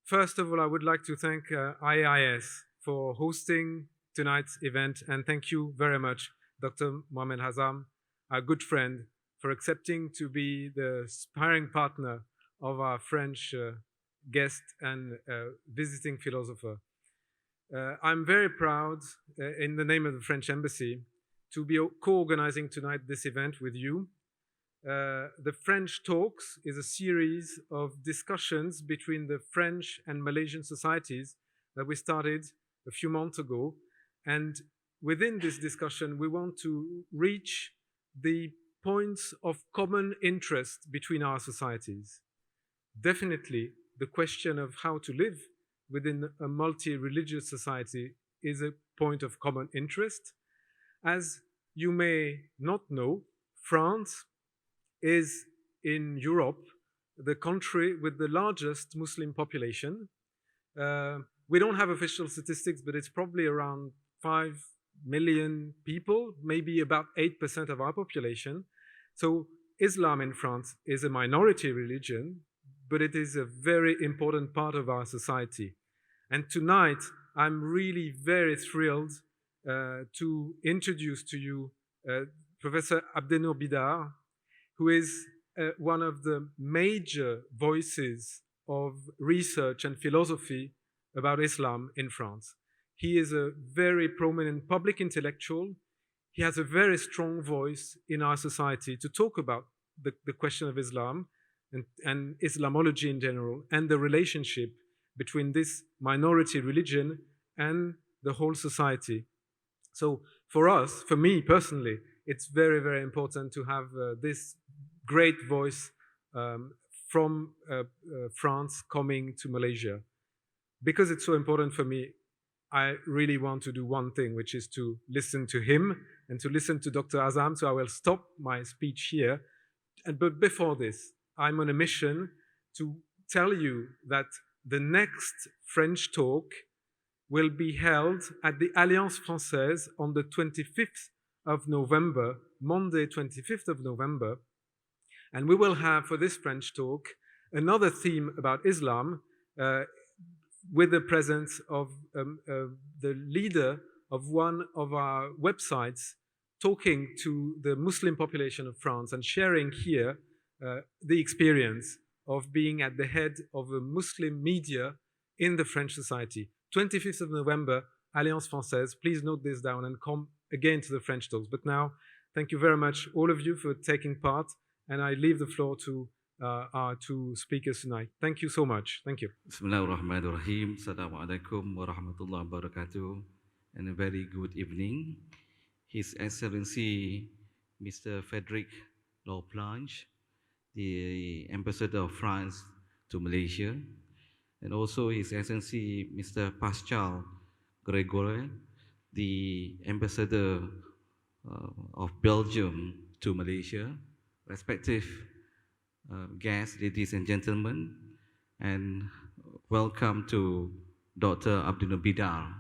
First of all, I would like to thank IIS for hosting tonight's event, and thank you very much, Dr. Mohamed Azam, our good friend, for accepting to be the sparring partner of our French guest and visiting philosopher. I'm very proud, in the name of the French Embassy, to be co-organizing tonight this event with you. The French Talks is a series of discussions between the French and Malaysian societies that we started a few months ago. And within this discussion, we want to reach the points of common interest between our societies. Definitely, the question of how to live within a multi-religious society is a point of common interest. As you may not know, France is in Europe the country with the largest Muslim population. We don't have official statistics, but it's probably around 5 million people, maybe about 8% of our population. So Islam in France is a minority religion, but it is a very important part of our society. And tonight, I'm really very thrilled to introduce to you Professor Abdennour Bidar, who is one of the major voices of research and philosophy about Islam in France. He is a very prominent public intellectual. He has a very strong voice in our society to talk about the question of Islam and Islamology in general, and the relationship between this minority religion and the whole society. So for us, for me personally, it's very, very important to have this great voice from France coming to Malaysia. Because it's so important for me, I really want to do one thing, which is to listen to him and to listen to Dr. Azam. So I will stop my speech here. But before this, I'm on a mission to tell you that the next French talk will be held at the Alliance Française on the 25th of November, Monday, 25th of November. And we will have, for this French talk, another theme about Islam with the presence of the leader of one of our websites talking to the Muslim population of France and sharing here the experience of being at the head of a Muslim media in the French society. 25th of November, Alliance Française. Please note this down and come again to the French talks. But now, thank you very much, all of you, for taking part. And I leave the floor to our two speakers tonight. Thank you so much. Thank you. Bismillahirrahmanirrahim. Assalamualaikum warahmatullahi wabarakatuh. And a very good evening. His Excellency Mr. Frederic Loplanche, the Ambassador of France to Malaysia, and also His Excellency Mr. Pascal Gregoire, the Ambassador of Belgium to Malaysia, respective guests, ladies and gentlemen, and welcome to Dr. Abdennour Bidar,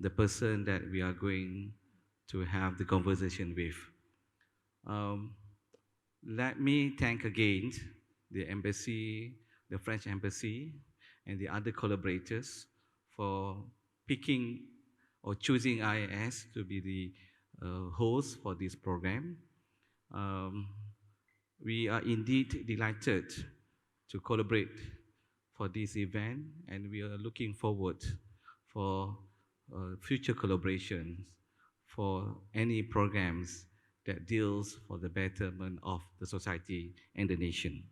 the person that we are going to have the conversation with. Let me thank again the embassy, the French embassy, and the other collaborators for picking or choosing IIS to be the host for this program. We are indeed delighted to collaborate for this event, and we are looking forward for future collaborations for any programs that deals for the betterment of the society and the nation.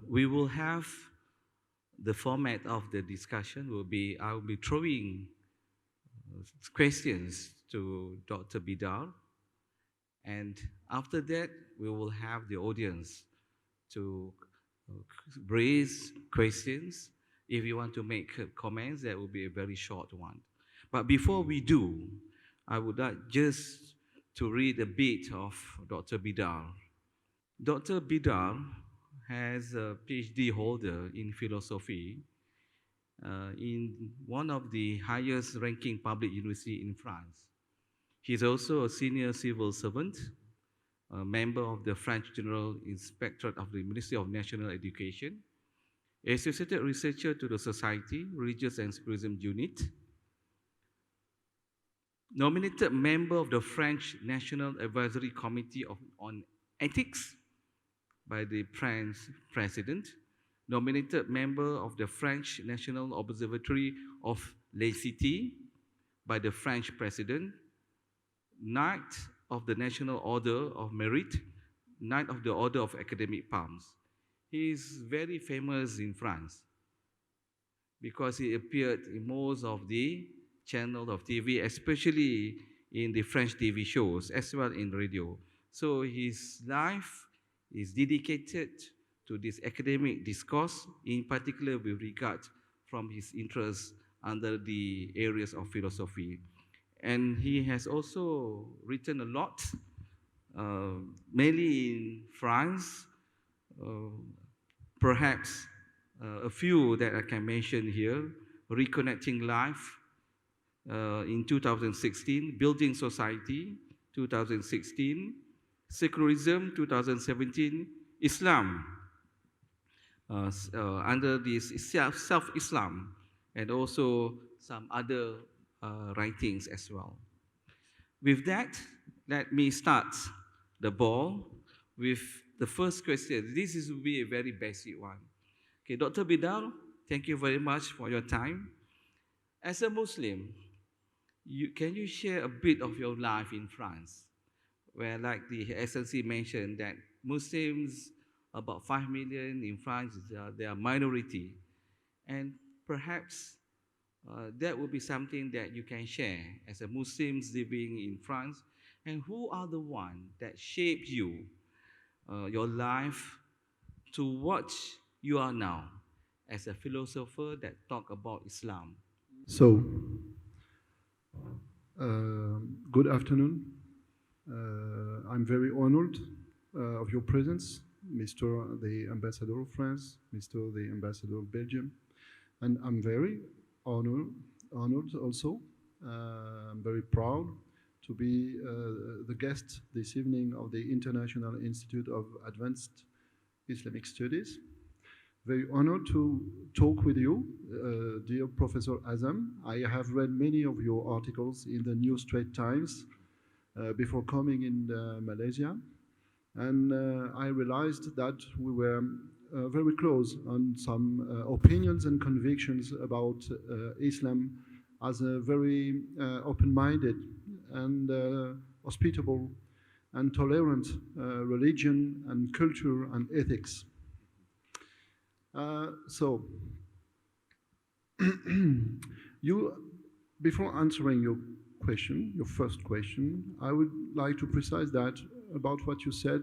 We will have the format of the discussion will be, I will be throwing questions to Dr. Bidar, and after that, we will have the audience to raise questions. If you want to make comments, that will be a very short one. But before we do, I would like just to read a bit of Dr. Bidar. Dr. Bidar has a PhD holder in philosophy in one of the highest ranking public universities in France. He is also a senior civil servant, a member of the French General Inspectorate of the Ministry of National Education, associated researcher to the Society, Religious and Secularism Unit, nominated member of the French National Advisory Committee on Ethics by the French President, nominated member of the French National Observatory of Laicity by the French President, Knight of the National Order of Merit, Knight of the Order of Academic Palms. He is very famous in France because he appeared in most of the channels of TV, especially in the French TV shows, as well in radio. So his life is dedicated to this academic discourse, in particular with regard from his interests under the areas of philosophy. And he has also written a lot, mainly in France, perhaps a few that I can mention here: Reconnecting Life in 2016, Building Society 2016, Secularism 2017, Islam under this Self-Islam, and also some other writings as well. With that, let me start the ball with the first question. This will be a very basic one. Okay, Dr. Bidar, thank you very much for your time. As a Muslim, can you share a bit of your life in France, where, like the Excellency mentioned, that Muslims, about 5 million in France, they are minority, and perhaps that would be something that you can share as a Muslims living in France. And who are the ones that shaped you, your life, to what you are now as a philosopher that talk about Islam? So, good afternoon. I'm very honored of your presence, Mr. the Ambassador of France, Mr. the Ambassador of Belgium, and I'm very honored also. I'm very proud to be the guest this evening of the International Institute of Advanced Islamic Studies. Very honored to talk with you, dear Professor Azam. I have read many of your articles in the New Straits Times before coming in Malaysia, and I realized that we were very close on some opinions and convictions about Islam as a very open-minded and hospitable and tolerant religion and culture and ethics. So, before answering your question, your first question, I would like to precise that about what you said.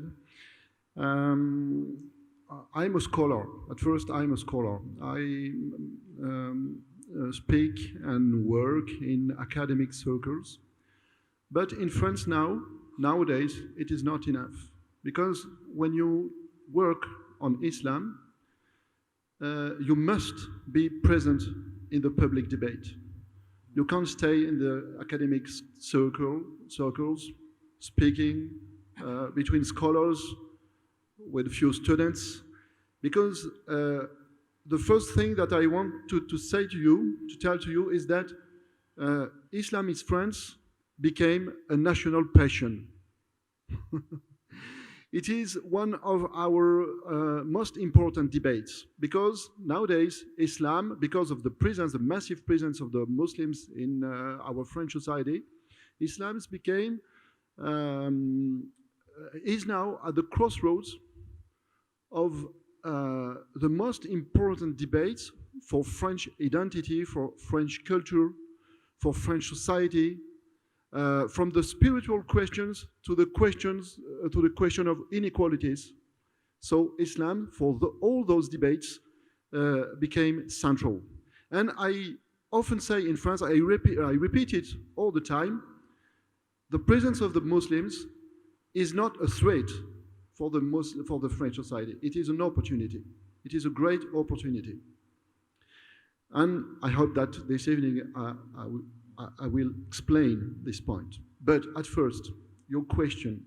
I'm a scholar. At first, I'm a scholar. I speak and work in academic circles. But in France nowadays, it is not enough. Because when you work on Islam, you must be present in the public debate. You can't stay in the academic circles, speaking between scholars with a few students, because the first thing that I want to say to you, to tell to you, is that Islam in France became a national passion. It is one of our most important debates, because nowadays Islam, because of the presence, the massive presence of the Muslims in our French society, Islam is now at the crossroads of the most important debates for French identity, for French culture, for French society, from the spiritual questions to the question of inequalities. So Islam, for all those debates, became central. And I often say in France, I repeat it all the time, the presence of the Muslims is not a threat for the French society. It is an opportunity. It is a great opportunity. And I hope that this evening I will explain this point. But at first, your question.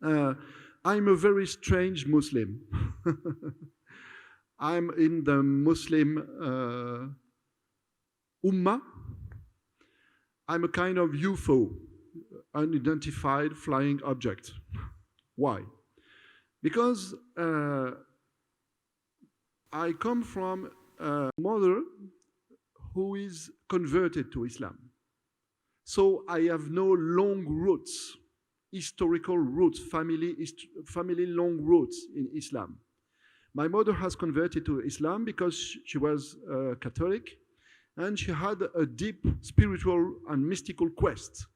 I'm a very strange Muslim. I'm in the Muslim Ummah. I'm a kind of UFO, unidentified flying object. Why? Because I come from a mother who is converted to Islam. So I have no long roots, historical roots, family long roots in Islam. My mother has converted to Islam because she was Catholic, and she had a deep spiritual and mystical quest.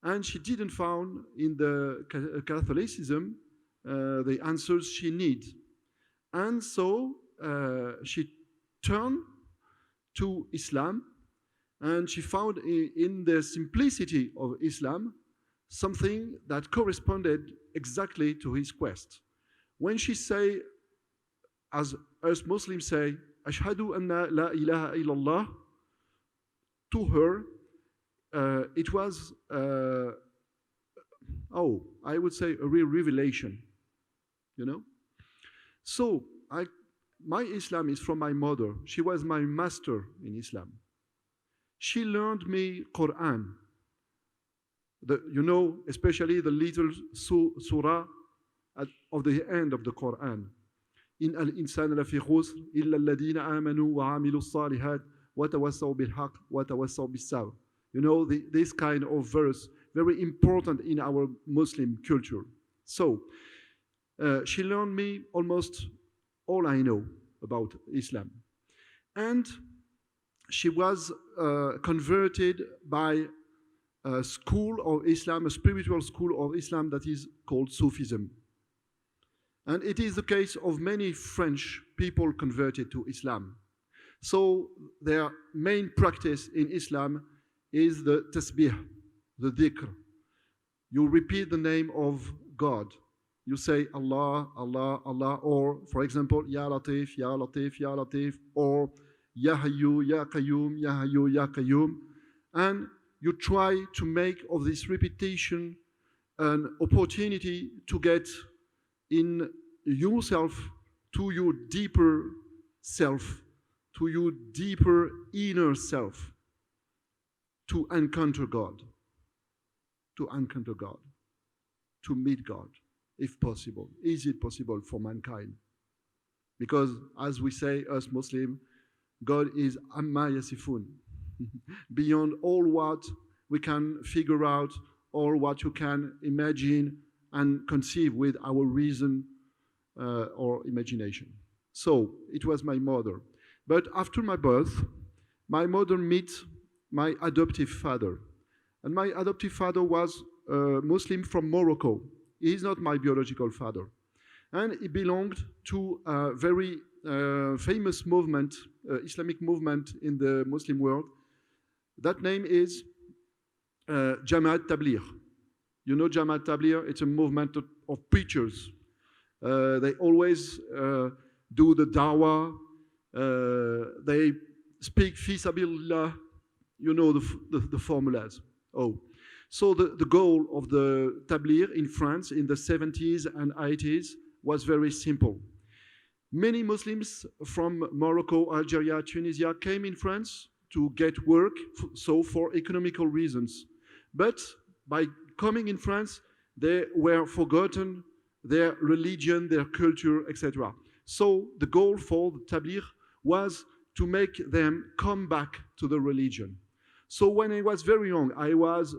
And she didn't find in the Catholicism the answers she needed. And so she turned to Islam, and she found in the simplicity of Islam something that corresponded exactly to his quest. When she say, as us Muslims say, Ashhadu anna la ilaha illallah, to her, it was, I would say a real revelation, you know? So my Islam is from my mother. She was my master in Islam. She learned me Quran. Especially the little surah of the end of the Quran. إن الإنسان لفي خسر إلا الذين آمنوا وعملوا الصالحات وتواصوا بالحق وتواصوا بالصبر. This kind of verse, very important in our Muslim culture. So, she learned me almost all I know about Islam. And she was converted by a school of Islam, a spiritual school of Islam that is called Sufism. And it is the case of many French people converted to Islam. So their main practice in Islam is the tasbih, the dhikr. You repeat the name of God. You say Allah, Allah, Allah, or for example, Ya Latif, Ya Latif, Ya Latif, or Ya Hayyu, Ya Qayyum, Ya Hayyu, Ya Qayyum. And you try to make of this repetition an opportunity to get in yourself to your deeper self, to your deeper inner self, to encounter God, to meet God, if possible. Is it possible for mankind? Because as we say, us Muslims, God is amma yasifun, beyond all what we can figure out, all what you can imagine and conceive with our reason or imagination. So it was my mother. But after my birth, my mother met my adoptive father. And my adoptive father was a Muslim from Morocco. He is not my biological father. And he belonged to a very famous movement, Islamic movement in the Muslim world. That name is Jamaat Tabligh. You know Jamaat Tabligh? It's a movement of preachers. They always do the dawah. They speak fi sabilillah. You know the formulas. So the goal of the Tabligh in France in the 70s and 80s was very simple. Many Muslims from Morocco, Algeria, Tunisia came in France to get work, so for economical reasons. But by coming in France, they were forgotten their religion, their culture, etc. So the goal for the Tabligh was to make them come back to the religion. So when I was very young, I was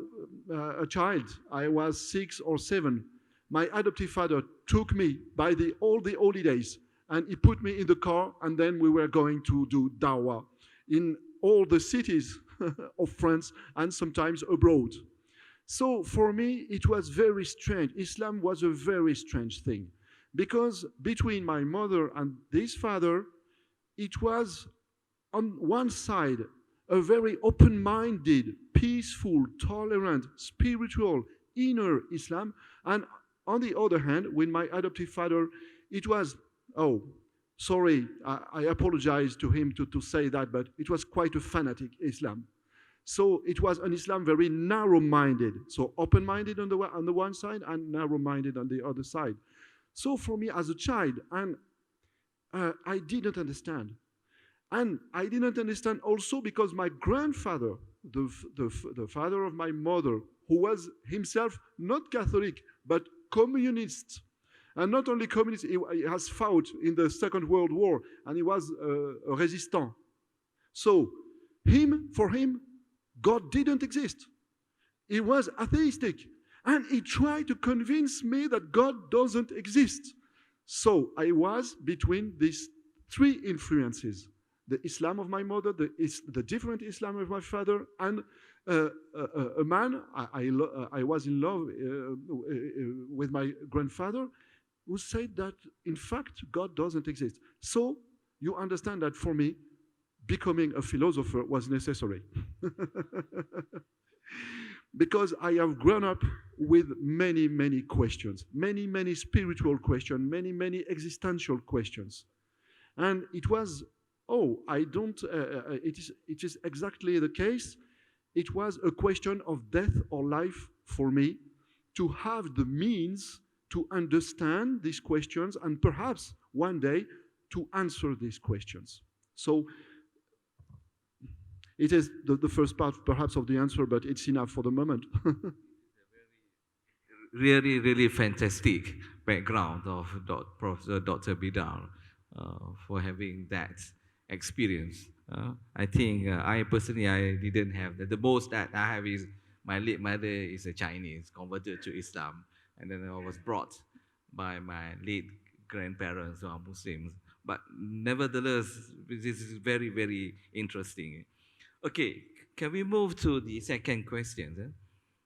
a child, I was 6 or 7, my adoptive father took me by all the holidays and he put me in the car, and then we were going to do dawah in all the cities of France and sometimes abroad. So for me, it was very strange. Islam was a very strange thing, because between my mother and this father, it was on one side a very open-minded, peaceful, tolerant, spiritual, inner Islam, and on the other hand, with my adoptive father, it was, sorry, I apologize to him to say that, but it was quite a fanatic Islam. So it was an Islam very narrow-minded, so open-minded on the one side and narrow-minded on the other side. So for me as a child, and I didn't understand. And I didn't understand also because my grandfather, the father of my mother, who was himself not Catholic, but communist, and not only communist, he has fought in the Second World War, and he was a resistant. So, for him, God didn't exist. He was atheistic. And he tried to convince me that God doesn't exist. So I was between these three influences: the Islam of my mother, the different Islam of my father, and a man I was in love with my grandfather, who said that, in fact, God doesn't exist. So you understand that for me, becoming a philosopher was necessary. Because I have grown up with many, many questions, many, many spiritual questions, many, many existential questions. And it was, it is exactly the case. It was a question of death or life for me, to have the means to understand these questions and perhaps one day to answer these questions. So it is the first part, perhaps, of the answer, but it's enough for the moment. Really, really fantastic background of Professor Dr. Bidar for having that experience. I think I personally, I didn't have that. The most that I have is my late mother is a Chinese, converted to Islam, and then I was brought by my late grandparents who are Muslims. But nevertheless, this is very, very interesting. Okay, can we move to the second question?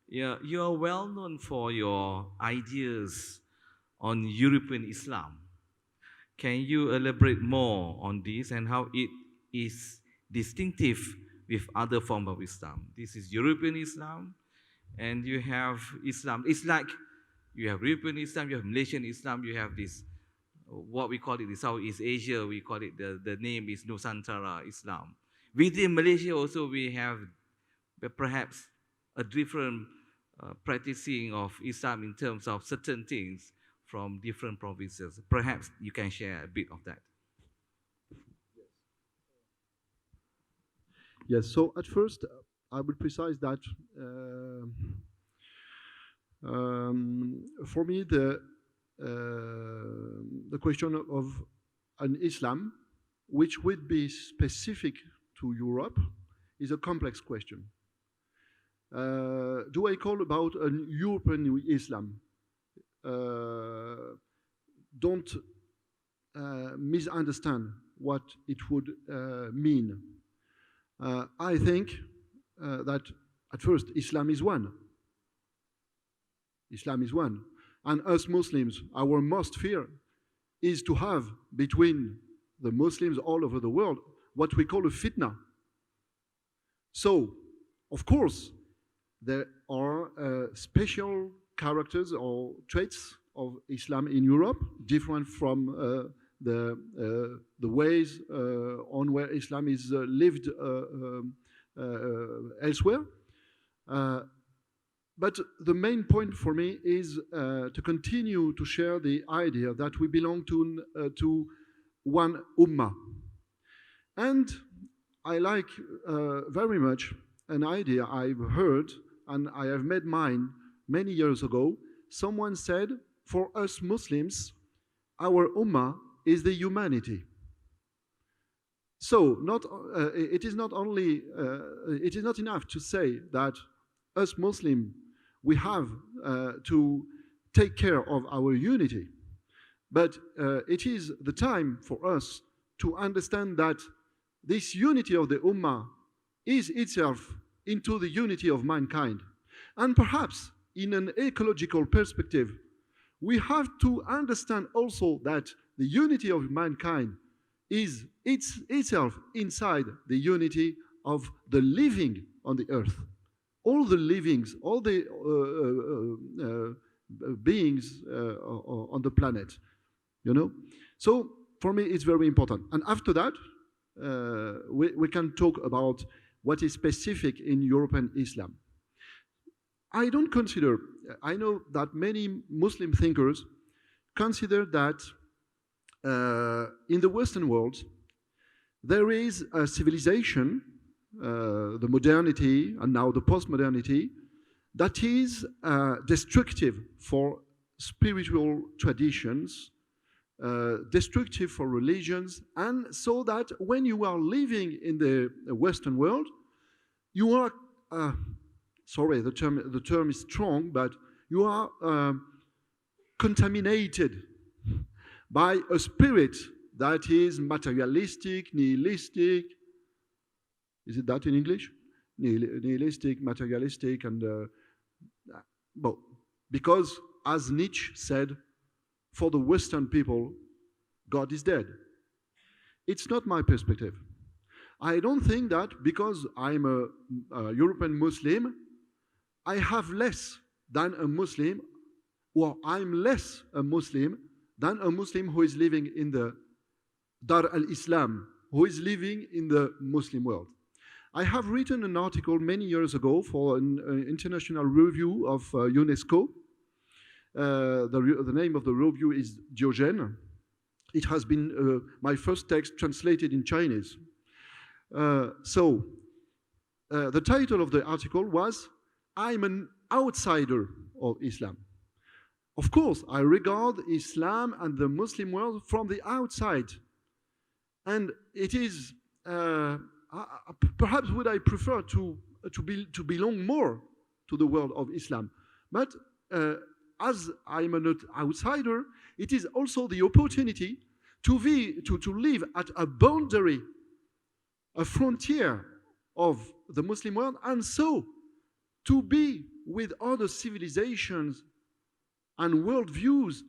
Yeah, you are well known for your ideas on European Islam. Can you elaborate more on this and how it is distinctive with other forms of Islam? This is European Islam, and you have Islam. It's like you have European Islam, you have Malaysian Islam, you have this, what we call it, the Southeast Asia, we call it, the name is Nusantara Islam. Within Malaysia also we have perhaps a different practicing of Islam in terms of certain things from different provinces. Perhaps you can share a bit of that. Yes, so at first I would precise that for me the question of an Islam which would be specific to Europe is a complex question. Do I call about an European Islam? Don't misunderstand what it would mean. I think that at first Islam is one. Islam is one. And us Muslims, our most fear is to have between the Muslims all over the world what we call a fitna. So, of course, there are special characters or traits of Islam in Europe, different from the ways on where Islam is lived elsewhere. But the main point for me is to continue to share the idea that we belong to one ummah. And I like very much an idea I've heard, and I have made mine many years ago. Someone said, for us Muslims, our ummah is the humanity. So it is not enough to say that us Muslims, we have to take care of our unity. But it is the time for us to understand that this unity of the Ummah is itself into the unity of mankind. And perhaps in an ecological perspective, we have to understand also that the unity of mankind is itself inside the unity of the living on the earth. All the livings, all the beings on the planet, you know? So for me, it's very important. And after that, we can talk about what is specific in European Islam. I don't consider, I know that many Muslim thinkers consider that in the Western world, there is a civilization, the modernity and now the post-modernity, that is destructive for spiritual traditions, destructive for religions, and so that when you are living in the Western world, you are, sorry, the term is strong, but you are contaminated by a spirit that is materialistic, nihilistic. Is it that in English? Nihilistic, materialistic, and well, because as Nietzsche said, for the Western people, God is dead. It's not my perspective. I don't think that because I'm a European Muslim, I have less than a Muslim, or I'm less a Muslim than a Muslim who is living in the Dar al-Islam, who is living in the Muslim world. I have written an article many years ago for an international review of UNESCO. The name of the review is Diogène. It has been my first text translated in Chinese. So the title of the article was, I'm an outsider of Islam. Of course, I regard Islam and the Muslim world from the outside. And it is, perhaps would I prefer to belong more to the world of Islam. But as I'm an outsider, it is also the opportunity to live at a boundary, a frontier of the Muslim world, and so to be with other civilizations and worldviews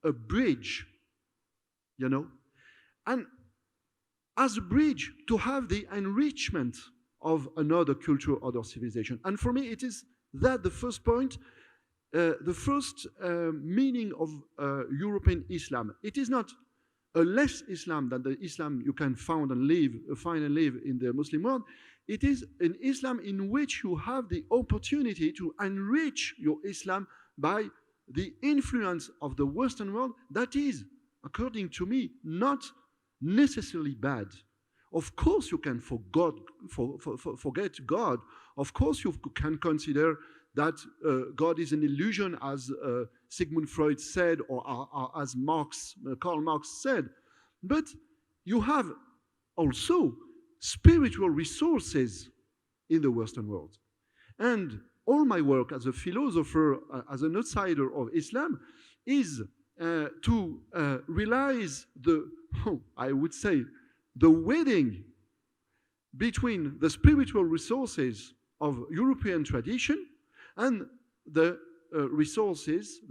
a bridge, you know, and as a bridge to have the enrichment of another culture, other civilization. And for me, it is that the first point, the first meaning of European Islam. It is not a less Islam than the Islam you can find and live in the Muslim world. It is an Islam in which you have the opportunity to enrich your Islam by the influence of the Western world that is, according to me, not necessarily bad. Of course you can forget God. Of course you can consider that God is an illusion, as Sigmund Freud said, or as Karl Marx said. But you have also spiritual resources in the Western world. And all my work as a philosopher, as an outsider of Islam, is to realize I would say, the wedding between the spiritual resources of European tradition and the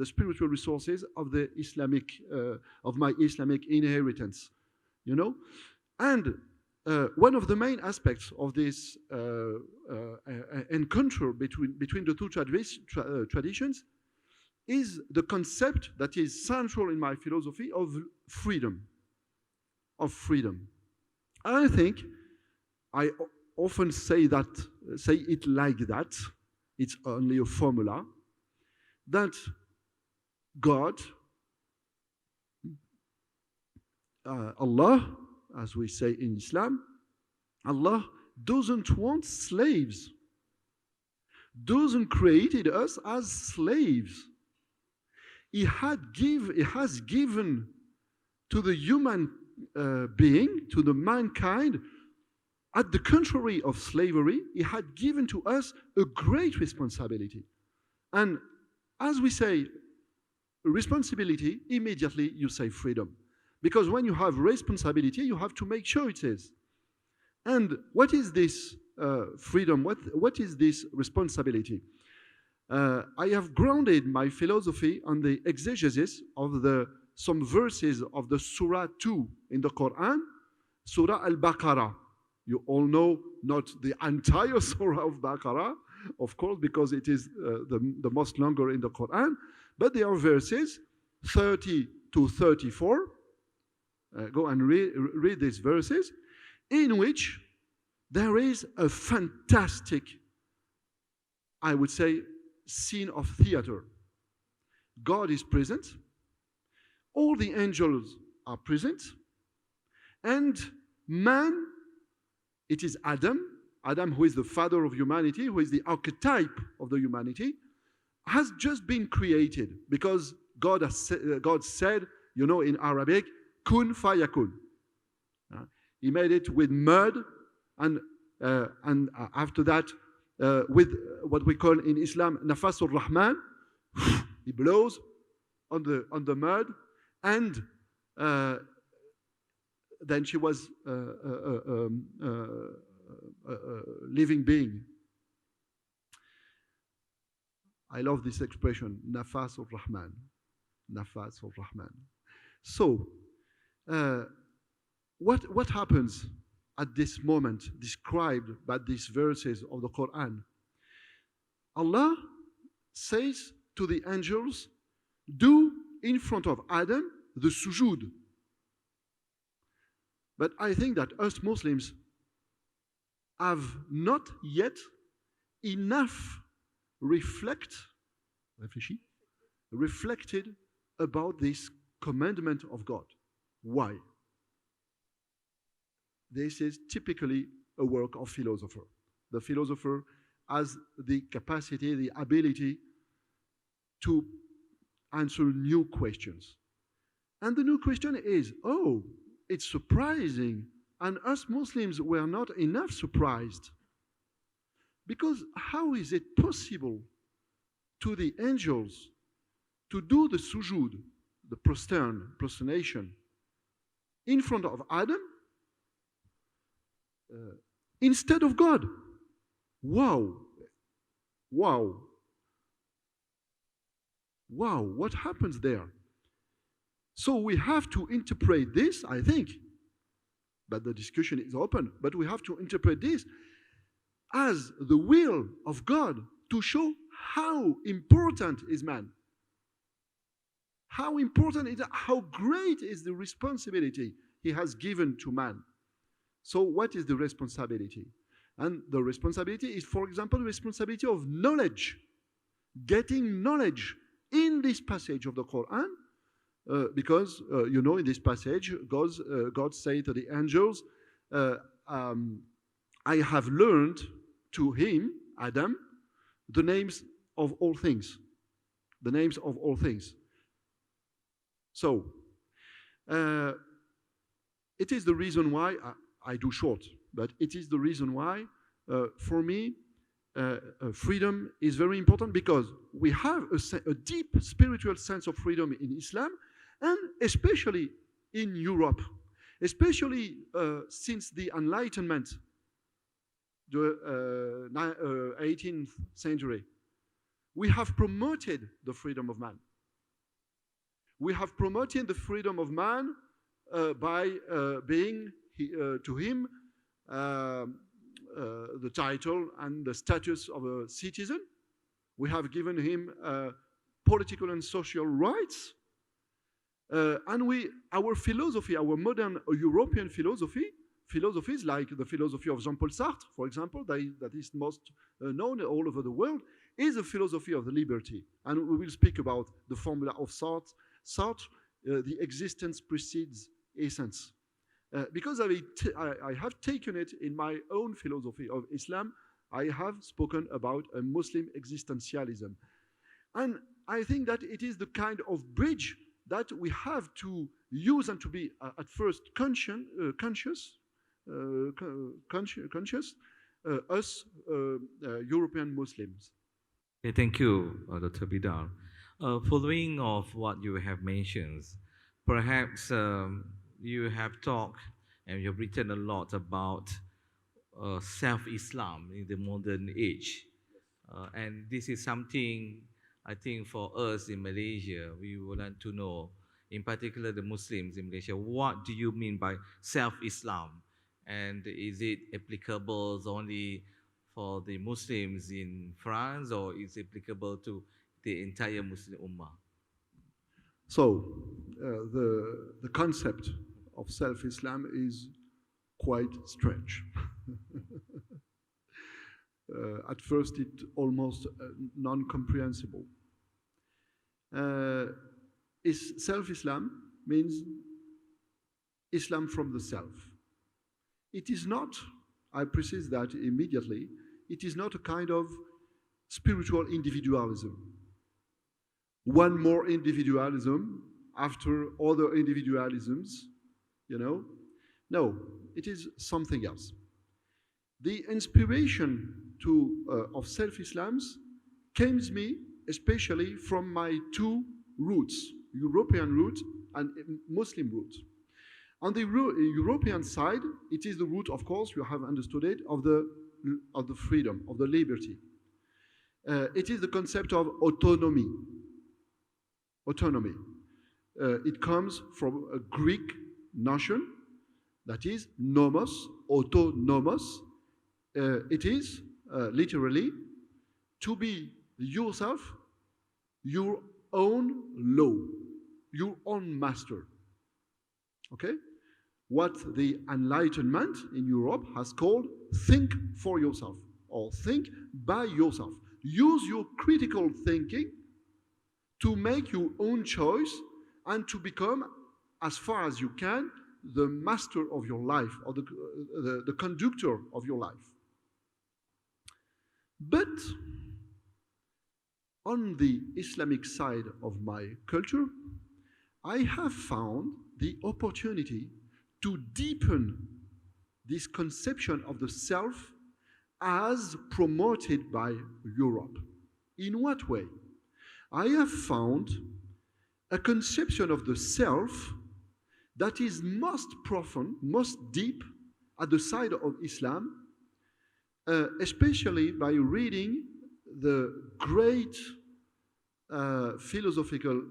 spiritual resources of the Islamic, of my Islamic inheritance, you know? And one of the main aspects of this encounter between the two traditions is the concept that is central in my philosophy of freedom. I think I often say it like that. It's only a formula that God, Allah, as we say in Islam, Allah doesn't want slaves, doesn't create us as slaves. He has given to the human being, to the mankind, at the contrary of slavery, he had given to us a great responsibility. And as we say responsibility, immediately you say freedom. Because when you have responsibility, you have to make choices. And what is this freedom? What is this responsibility? I have grounded my philosophy on the exegesis of some verses of the Surah 2 in the Quran, Surah Al-Baqarah. You all know not the entire Surah of Baqarah, of course, because it is the most longer in the Quran, but there are verses 30 to 34. Go and read these verses, in which there is a fantastic, I would say, scene of theater. God is present. All the angels are present, and man, it is Adam, who is the father of humanity, who is the archetype of the humanity, has just been created because God said, you know, in Arabic, kun fayakun. He made it with mud, and after that, with what we call in Islam nafasul rahman. He blows on the mud, and then she was a living being. I love this expression, nafas of Rahman. Nafas of Rahman. So, what happens at this moment described by these verses of the Quran? Allah says to the angels, do in front of Adam the sujood. But I think that us Muslims have not yet enough reflected about this commandment of God. Why? This is typically a work of philosopher. The philosopher has the capacity, the ability to answer new questions. And the new question is, oh, it's surprising, and us Muslims were not enough surprised. Because how is it possible to the angels to do the sujood, the prosternation, in front of Adam instead of God? Wow. Wow. Wow, what happens there? So we have to interpret this, I think, but the discussion is open, but we have to interpret this as the will of God to show how important is man. How important is, how great is the responsibility he has given to man. So what is the responsibility? And the responsibility is, for example, the responsibility of knowledge. Getting knowledge in this passage of the Quran, because, you know, in this passage, God said to the angels, I have learned to him, Adam, the names of all things. The names of all things. So, it is the reason why, I do short, but it is the reason why, for me, freedom is very important, because we have a deep spiritual sense of freedom in Islam, and especially in Europe, especially since the Enlightenment, the 18th century. We have promoted the freedom of man. We have promoted the freedom of man by being to him the title and the status of a citizen. We have given him political and social rights. And our philosophy, our modern European philosophies like the philosophy of Jean-Paul Sartre, for example, that is most known all over the world, is a philosophy of the liberty. And we will speak about the formula of Sartre, the existence precedes essence. Because I have taken it in my own philosophy of Islam, I have spoken about a Muslim existentialism. And I think that it is the kind of bridge that we have to use and to be at first conscious, us European Muslims. Okay, thank you, Dr. Bidar. Following of what you have mentioned, perhaps you have talked and you've written a lot about self-Islam in the modern age. And this is something, I think, for us in Malaysia, we would like to know, in particular the Muslims in Malaysia, what do you mean by self-Islam? And is it applicable only for the Muslims in France, or is it applicable to the entire Muslim Ummah? So, the concept of self-Islam is quite strange. At first, it's almost non-comprehensible. Self-Islam means Islam from the self. It is not, I precise that immediately, it is not a kind of spiritual individualism. One more individualism after other individualisms, you know? No, it is something else. The inspiration of self-Islams came to me especially from my two roots, European root and Muslim root. On the European side, it is the root, of course, you have understood it, of the freedom, of the liberty. It is the concept of autonomy. Autonomy. It comes from a Greek notion that is nomos, autonomos. It is literally to be yourself, your own law, your own master. Okay? What the Enlightenment in Europe has called think for yourself or think by yourself. Use your critical thinking to make your own choice and to become, as far as you can, the master of your life or the conductor of your life. But on the Islamic side of my culture, I have found the opportunity to deepen this conception of the self as promoted by Europe. In what way? I have found a conception of the self that is most profound, most deep at the side of Islam, especially by reading the great philosophical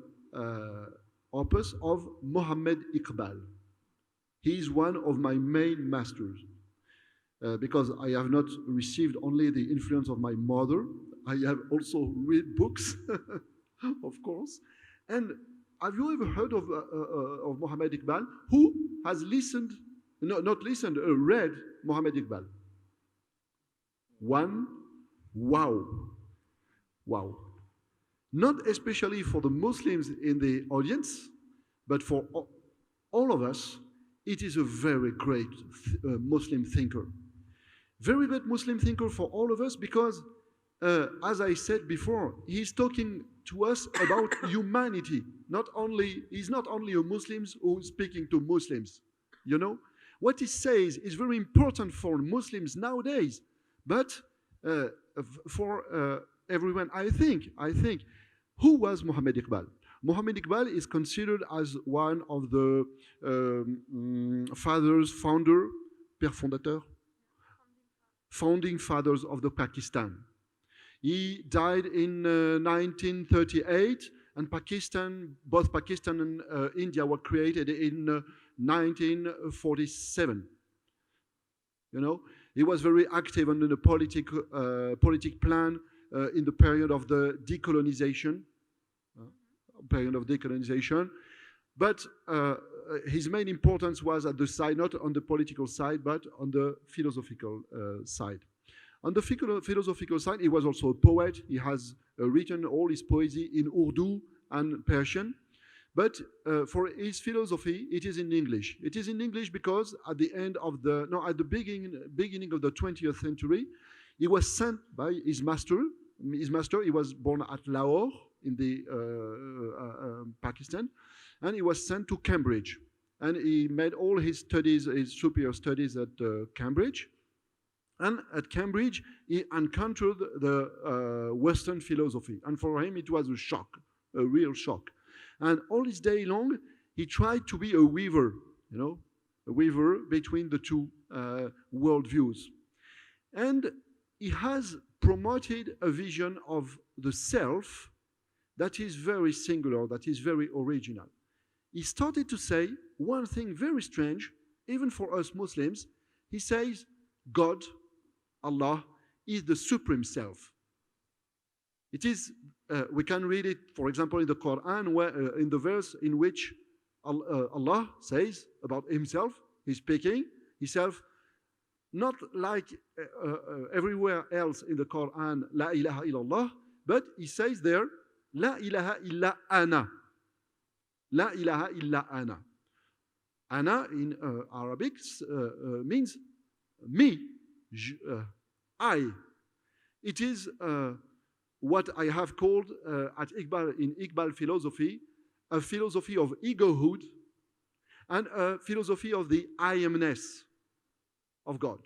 opus of Mohamed Iqbal. He is one of my main masters because I have not received only the influence of my mother, I have also read books, of course. And have you ever heard of Mohamed Iqbal? Who has listened, no, not listened, read Mohamed Iqbal? One? Wow. Wow. Not especially for the Muslims in the audience, but for all of us, it is a very great Muslim thinker. Very great Muslim thinker for all of us because, as I said before, he's talking to us about humanity. He's not only a Muslim who's speaking to Muslims, you know? What he says is very important for Muslims nowadays, but for everyone, I think, who was Mohamed Iqbal? Mohamed Iqbal is considered as one of the founding fathers of the Pakistan. He died in 1938, and both Pakistan and India were created in 1947. You know, he was very active under the politic plan in the period of the decolonization. But his main importance was at the side, not on the political side, but on the philosophical side. On the philosophical side, he was also a poet. He has written all his poesy in Urdu and Persian. But for his philosophy, it is in English. It is in English because at the beginning of the 20th century, he was sent by his master. He was born at Lahore in the Pakistan, and he was sent to Cambridge. And he made all his studies, his superior studies at Cambridge. And at Cambridge, he encountered the Western philosophy. And for him, it was a shock, a real shock. And all his day long, he tried to be a weaver, you know, a weaver between the two worldviews. And he has promoted a vision of the self that is very singular, that is very original. He started to say one thing very strange, even for us Muslims. He says, God, Allah, is the supreme self. It is, we can read it, for example, in the Quran, where, in the verse in which Allah says about himself, he's speaking, himself, not like everywhere else in the Quran, La ilaha illallah, but he says there, La ilaha illa ana. La ilaha illa ana. Ana in Arabic means me, I. It is what I have called at Iqbal, in Iqbal philosophy, a philosophy of egohood and a philosophy of the I amness of God.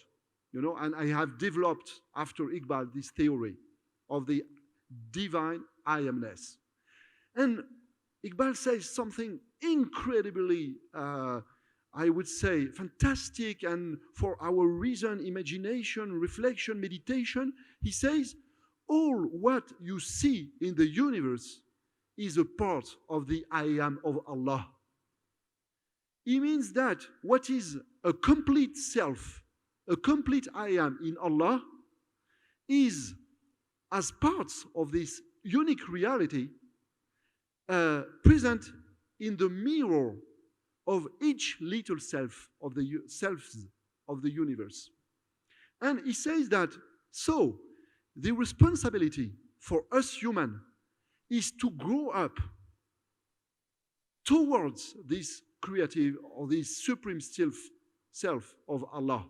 You know, and I have developed after Iqbal this theory of the divine I amness. And Iqbal says something incredibly, I would say, fantastic, and for our reason, imagination, reflection, meditation. He says, all what you see in the universe is a part of the I am of Allah. He means that what is a complete self, a complete I am in Allah, is as parts of this unique reality present in the mirror of each little self of the selves of the universe. And he says that, so the responsibility for us human is to grow up towards this creative or this supreme self of Allah.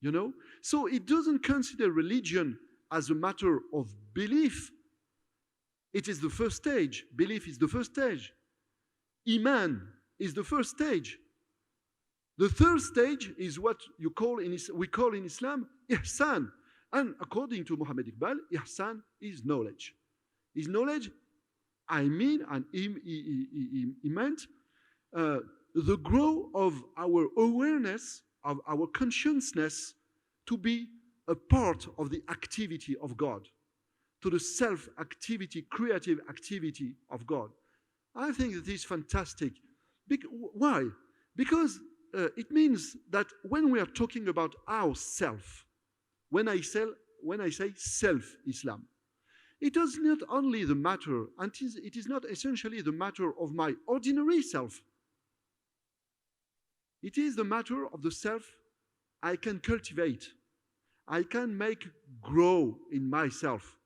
You know? So it doesn't consider religion as a matter of belief. It is the first stage. Belief is the first stage. Iman is the first stage. The third stage is what we call in Islam ihsan. And according to Mohamed Iqbal, ihsan is knowledge. Is knowledge, I mean, and he meant the growth of our awareness, of our consciousness, to be a part of the activity of God, to the self-activity, creative activity of God. I think that is fantastic. Why? Because it means that when we are talking about ourself, when I say self-Islam, it is not only the matter, and it is not essentially the matter of my ordinary self. It is the matter of the self I can cultivate, I can make grow in myself,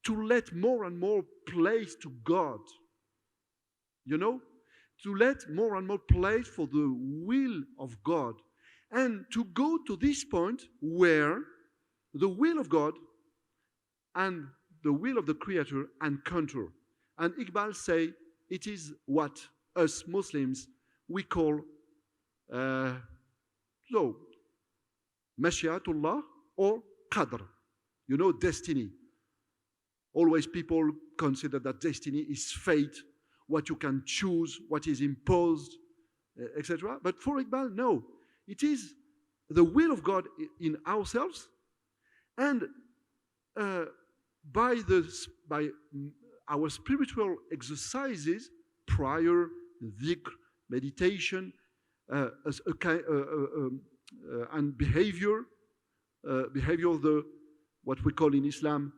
to let more and more place to God. You know? To let more and more place for the will of God. And to go to this point where the will of God and the will of the Creator encounter. And Iqbal say it is what us Muslims we call Mashiatullah or Qadr. You know, destiny. Always people consider that destiny is fate, what you can choose, what is imposed, etc. But for Iqbal, no. It is the will of God in ourselves, and by our spiritual exercises, prayer, dhikr, meditation, and behavior of the what we call in Islam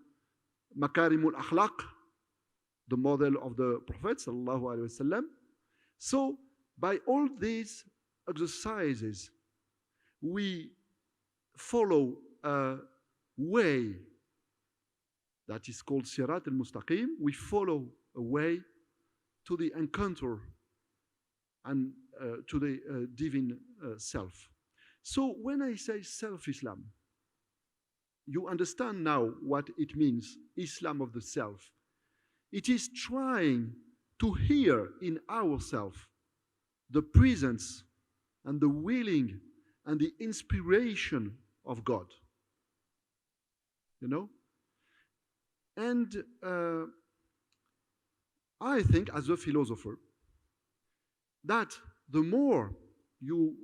makarimul akhlaq, the model of the Prophet sallallahu alaihi wasallam. So by all these exercises, we follow a way that is called Sirat al-Mustaqim. We follow a way to the encounter and to the divine self. So when I say self-Islam, you understand now what it means, Islam of the self. It is trying to hear in ourselves the presence and the willing and the inspiration of God. You know? And I think, as a philosopher, that the more you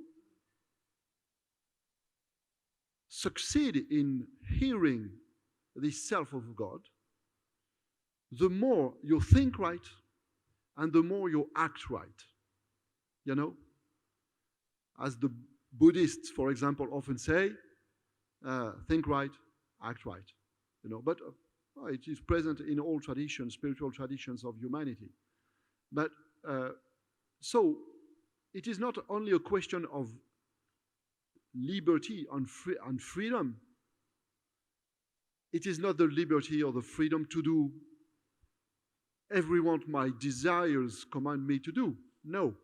succeed in hearing the self of God, the more you think right and the more you act right. You know? As the Buddhists, for example, often say, think right, act right. You know, but it is present in all traditions, spiritual traditions of humanity. But so it is not only a question of liberty and freedom. It is not the liberty or the freedom to do every what my desires command me to do. No.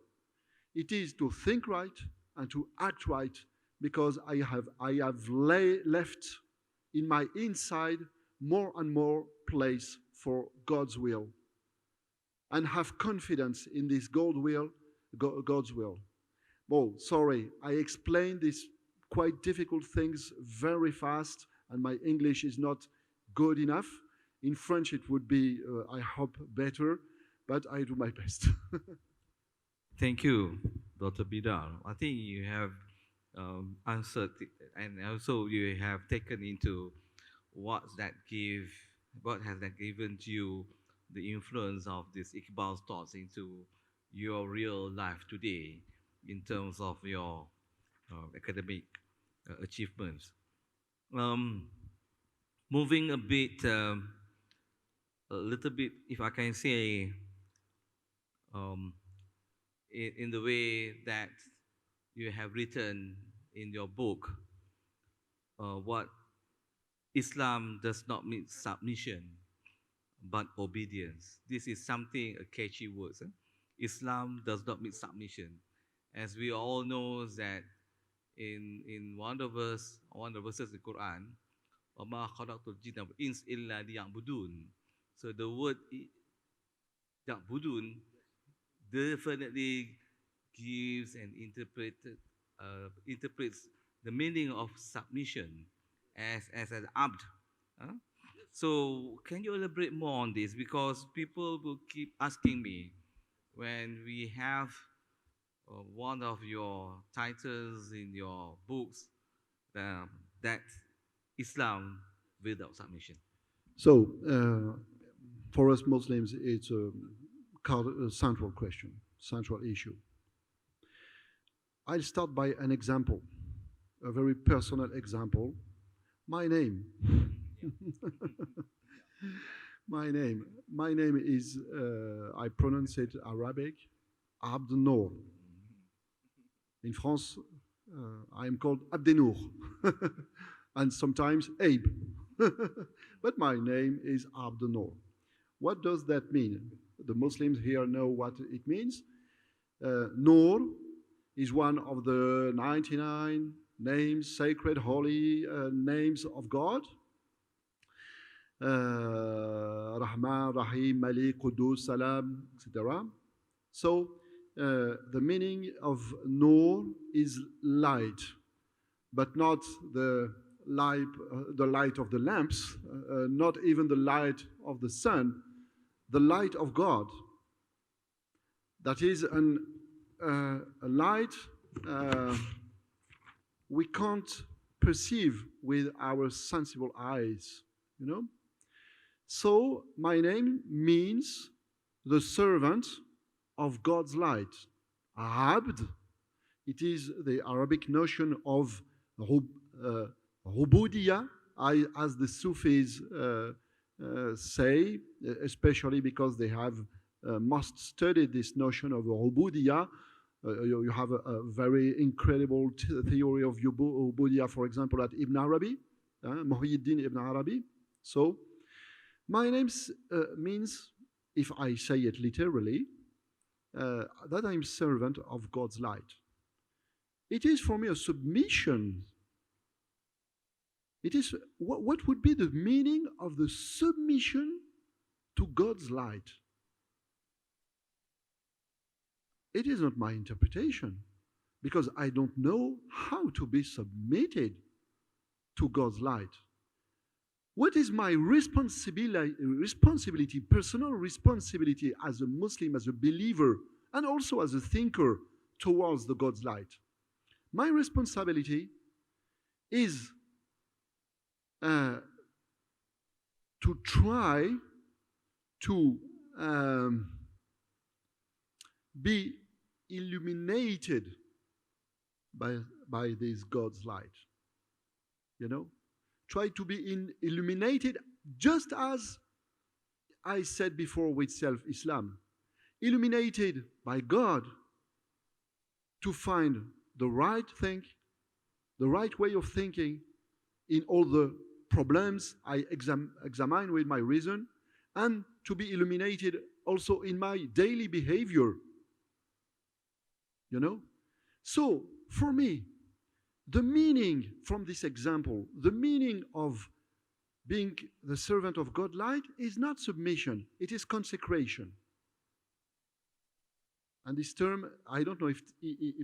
It is to think right and to act right, because I have left in my inside more and more place for God's will, and have confidence in this God's will. Oh, sorry, I explained these quite difficult things very fast, and my English is not good enough. In French, it would be, I hope, better, but I do my best. Thank you, Dr. Bidar. I think you have answered, and also you have taken into what has that given to you the influence of this Iqbal's thoughts into your real life today in terms of your academic achievements. Moving a little bit, if I can say, in the way that you have written in your book, what Islam does not mean submission, but obedience. This is something, a catchy word. Islam does not mean submission. As we all know that in one of the verses in the Quran, وَمَا خَلَقْتُ الْجِنَّ وَالْإِنسَ إِلَّا لِيَعْبُدُونَ. So the word يَعْبُدُونَ definitely gives and interprets the meaning of submission as an abd. So can you elaborate more on this? Because people will keep asking me when we have one of your titles in your books, that Islam without submission. So, for us Muslims, it's a central question, central issue. I'll start by an example, a very personal example. My name. My name is, I pronounce it Arabic, Abdennour. In France, I am called Abdennour, and sometimes Abe. But my name is Abdennour. What does that mean? The Muslims here know what it means. Noor is one of the 99 names, sacred, holy names of God. Rahman, Rahim, Malik, Qudus, Salam, etc. So the meaning of Noor is light, but not the light of the lamps, not even the light of the sun, the light of God. That is a light we can't perceive with our sensible eyes, you know? So my name means the servant of God's light. Abd, it is the Arabic notion of Ubudiyya, as the Sufis say, especially because they have must study this notion of Ubudiyya. You have a very incredible theory of Ubudiyya, for example, at Ibn Arabi, Muhyiddin Ibn Arabi. So my name means, if I say it literally, that I'm servant of God's light. It is for me a submission. It is, what would be the meaning of the submission to God's light? It is not my interpretation, because I don't know how to be submitted to God's light. What is my responsibility, personal responsibility as a Muslim, as a believer, and also as a thinker towards the God's light? My responsibility is to try to be illuminated by this God's light. You know? Try to be illuminated, just as I said before with self-Islam. Illuminated by God to find the right thing, the right way of thinking in all the problems I examine with my reason, and to be illuminated also in my daily behavior. you know? So, for me, the meaning from this example, the meaning of being the servant of God light is not submission, it is consecration. And this term, I don't know if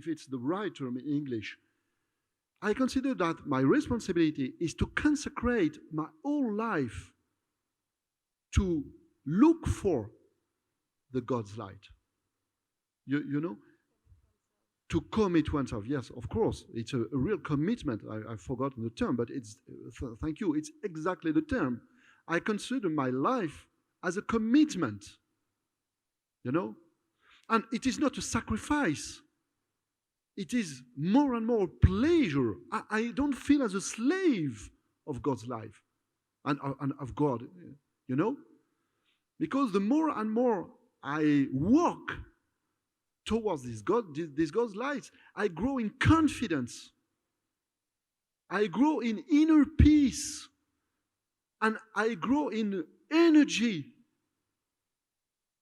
it's the right term in English. I consider that my responsibility is to consecrate my whole life to look for the God's light. You know? To commit oneself. Yes, of course. It's a real commitment. I've forgotten the term, but it's, thank you, it's exactly the term. I consider my life as a commitment, you know? And it is not a sacrifice. It is more and more pleasure. I don't feel as a slave of God's life and of God, you know? Because the more and more I walk towards this God's light, I grow in confidence. I grow in inner peace. And I grow in energy.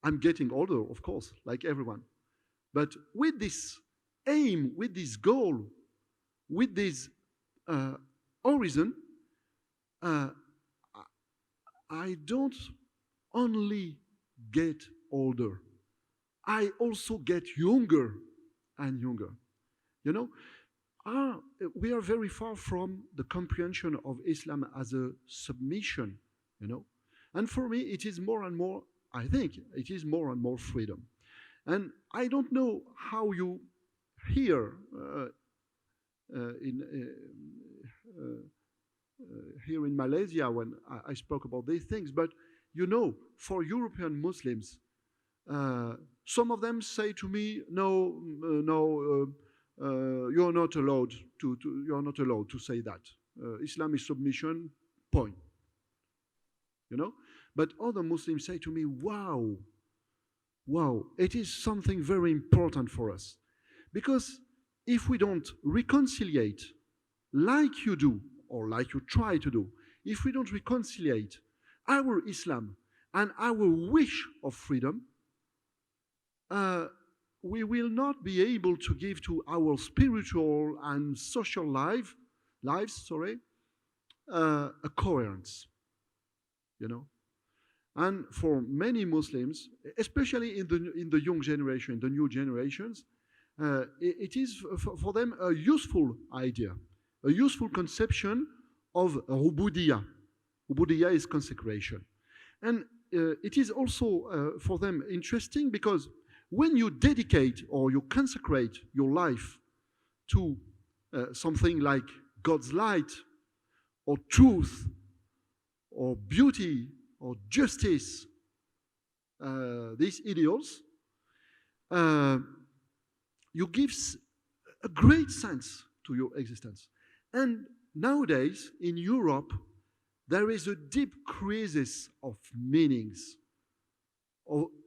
I'm getting older, of course, like everyone. But with this aim, with this goal, with this horizon, I don't only get older, I also get younger and younger. You know, we are very far from the comprehension of Islam as a submission, you know. And for me, it is more and more, I think, it is more and more freedom. And I don't know how you hear here in Malaysia when I spoke about these things, but you know, for European Muslims, some of them say to me, "No, you're not allowed to say that. Islam is submission. Point." You know, but other Muslims say to me, "Wow, it is something very important for us, because if we don't reconciliate like you do or like you try to do, if we don't reconciliate our Islam and our wish of freedom, we will not be able to give to our spiritual and social lives, a coherence, you know." And for many Muslims, especially in the young generation, the new generations, it is for them a useful idea, a useful conception of ubudiyya. Ubudiyya is consecration. And it is also for them interesting because when you dedicate or you consecrate your life to something like God's light or truth or beauty or justice, these ideals, you give a great sense to your existence. And nowadays in Europe, there is a deep crisis of meanings.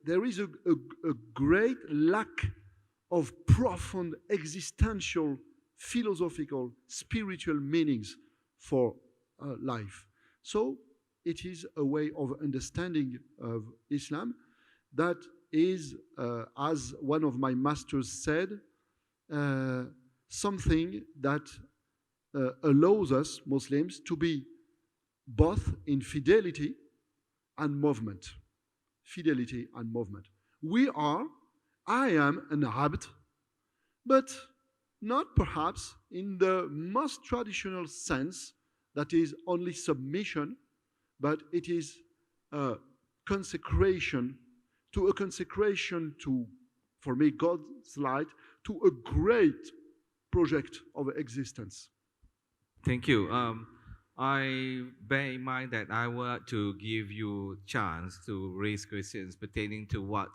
There is a great lack of profound existential, philosophical, spiritual meanings for life. So it is a way of understanding of Islam that is, as one of my masters said, something that allows us, Muslims, to be both in fidelity and movement. Fidelity and movement. I am an abd, but not perhaps in the most traditional sense, that is only submission, but it is a consecration to, for me, God's light, to a great project of existence. Thank you. I bear in mind that I want to give you a chance to raise questions pertaining to what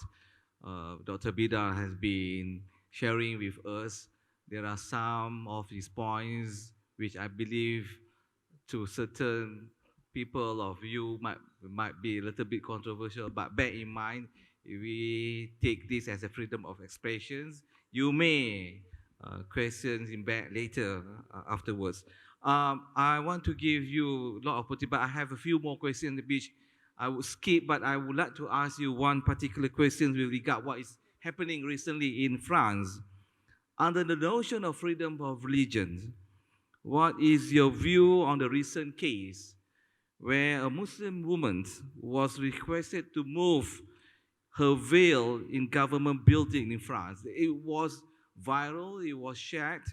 Dr. Bidar has been sharing with us. There are some of his points which I believe to certain people of you might be a little bit controversial, but bear in mind, if we take this as a freedom of expressions, you may question him back later afterwards. I want to give you a lot of opportunity, but I have a few more questions which I would skip, but I would like to ask you one particular question with regard what is happening recently in France. Under the notion of freedom of religion, what is your view on the recent case where a Muslim woman was requested to move her veil in government building in France? It was viral, it was shared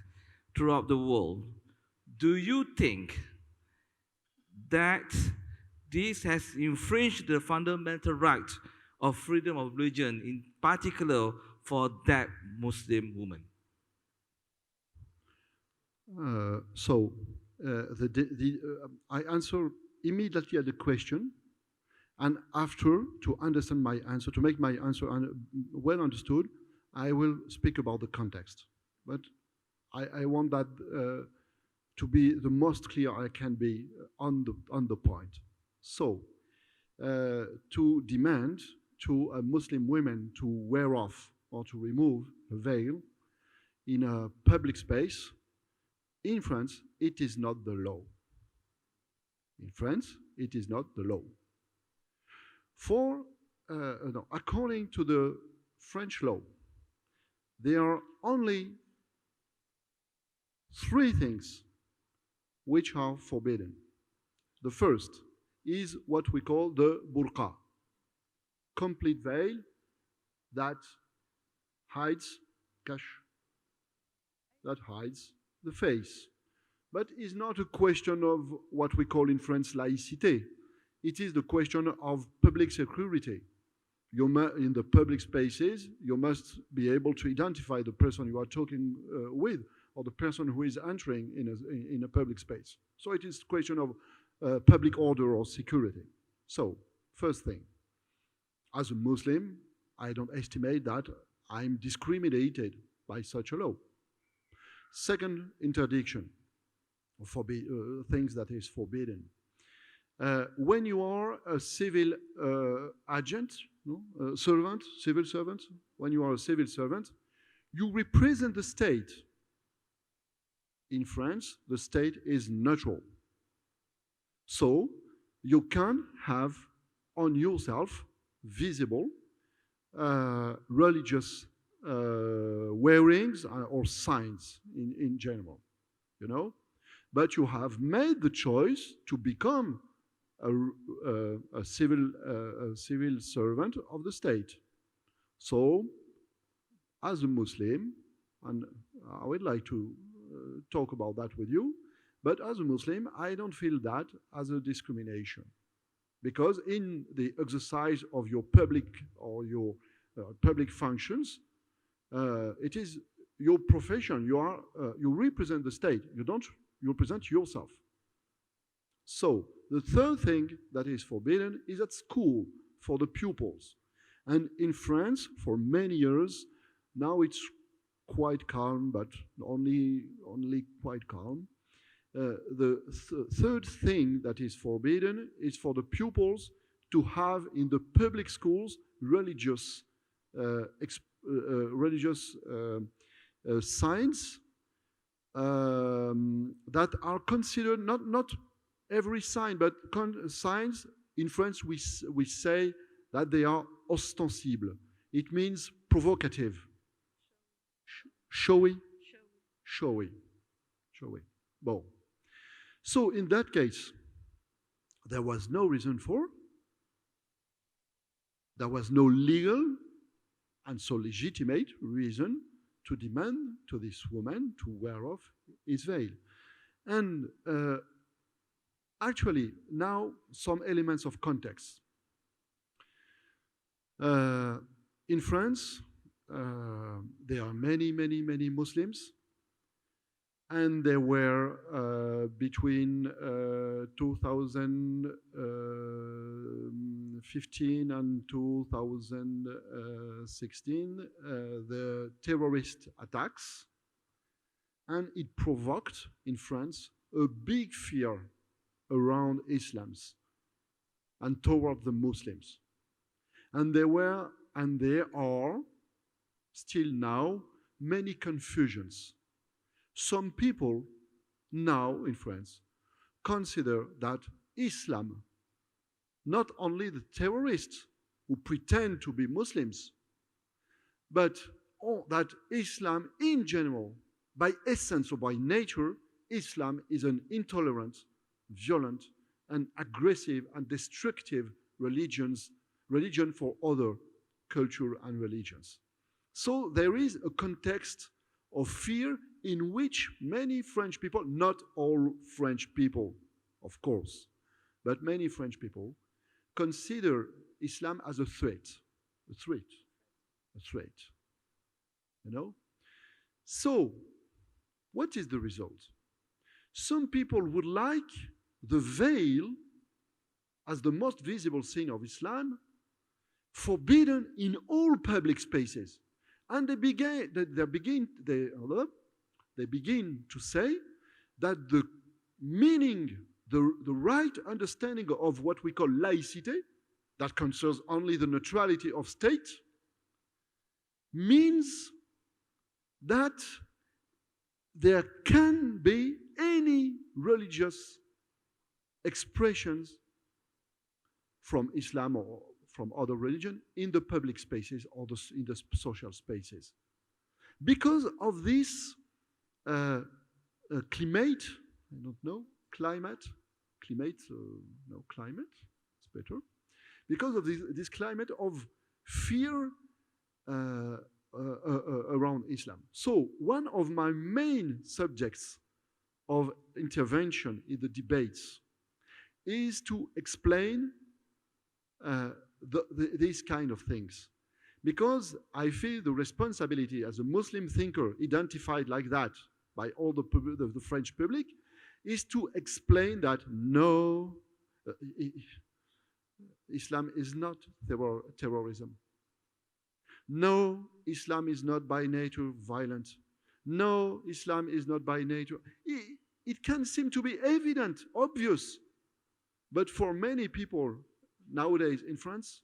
throughout the world. Do you think that this has infringed the fundamental right of freedom of religion, in particular for that Muslim woman? I answer immediately at the question, and after, to understand my answer, to make my answer well understood, I will speak about the context. But I want that to be the most clear I can be on the point. So, to demand to a Muslim woman to wear off or to remove a veil in a public space, in France, it is not the law. In France, it is not the law. According to the French law, there are only 3 things which are forbidden. The first is what we call the burqa, complete veil that hides the face. But it's not a question of what we call in France laïcité. It is the question of public security. In the public spaces, you must be able to identify the person you are talking with, or the person who is entering in a public space. So it is a question of public order or security. So, first thing, as a Muslim, I don't estimate that I'm discriminated by such a law. Second interdiction, things that is forbidden. When you are a civil agent, civil servant, when you are a civil servant, you represent the state. In France, the state is neutral. So, you can have on yourself visible religious wearings or signs in general, you know? But you have made the choice to become a civil servant of the state. So, as a Muslim, and I would like to talk about that with you, but as a Muslim, I don't feel that as a discrimination. Because in the exercise of your public or your public functions, it is your profession. You represent the state. You represent yourself. So the third thing that is forbidden is at school for the pupils. And in France, for many years, now it's quite calm, but only quite calm. The third thing that is forbidden is for the pupils to have in the public schools religious signs that are considered not every sign, but signs. In French, we say that they are ostensibles. It means provocative, showy. Bon. So in that case, there was no reason for, there was no legal and so legitimate reason to demand to this woman to wear off his veil. And actually, now some elements of context. In France, there are many Muslims, and there were between 2015 and 2016 the terrorist attacks, and it provoked in France a big fear around Islam and toward the Muslims. And there were, and there are still now, many confusions. Some people now in France consider that Islam, not only the terrorists who pretend to be Muslims, but that Islam in general, by essence or by nature, Islam is an intolerant, violent, and aggressive and destructive religion for other culture and religions. So there is a context of fear in which many French people, not all French people, of course, but many French people consider Islam as a threat, a threat, a threat. You know? So, what is the result? Some people would like the veil as the most visible thing of Islam forbidden in all public spaces. And they begin to say that the meaning, the right understanding of what we call laicity, that concerns only the neutrality of state, means that there can be any religious expressions from Islam or from other religion in the public spaces or in the social spaces. Because of this climate, I don't know, climate, it's better. Because of this climate of fear around Islam. So one of my main subjects of intervention in the debates is to explain these kind of things. Because I feel the responsibility as a Muslim thinker identified like that by all the French public is to explain that no, Islam is not terrorism. No, Islam is not by nature violent. No, Islam is not by nature. It can seem to be evident, obvious, but for many people nowadays in France,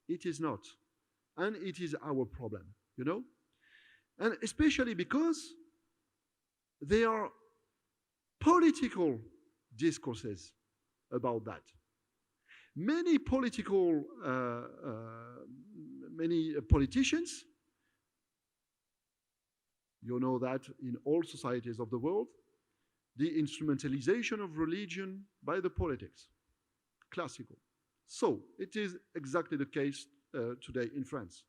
it is not. And it is our problem, you know? And especially because there are political discourses about that. Many politicians, you know that in all societies of the world, the instrumentalization of religion by the politics, classical. So it is exactly the case today in France.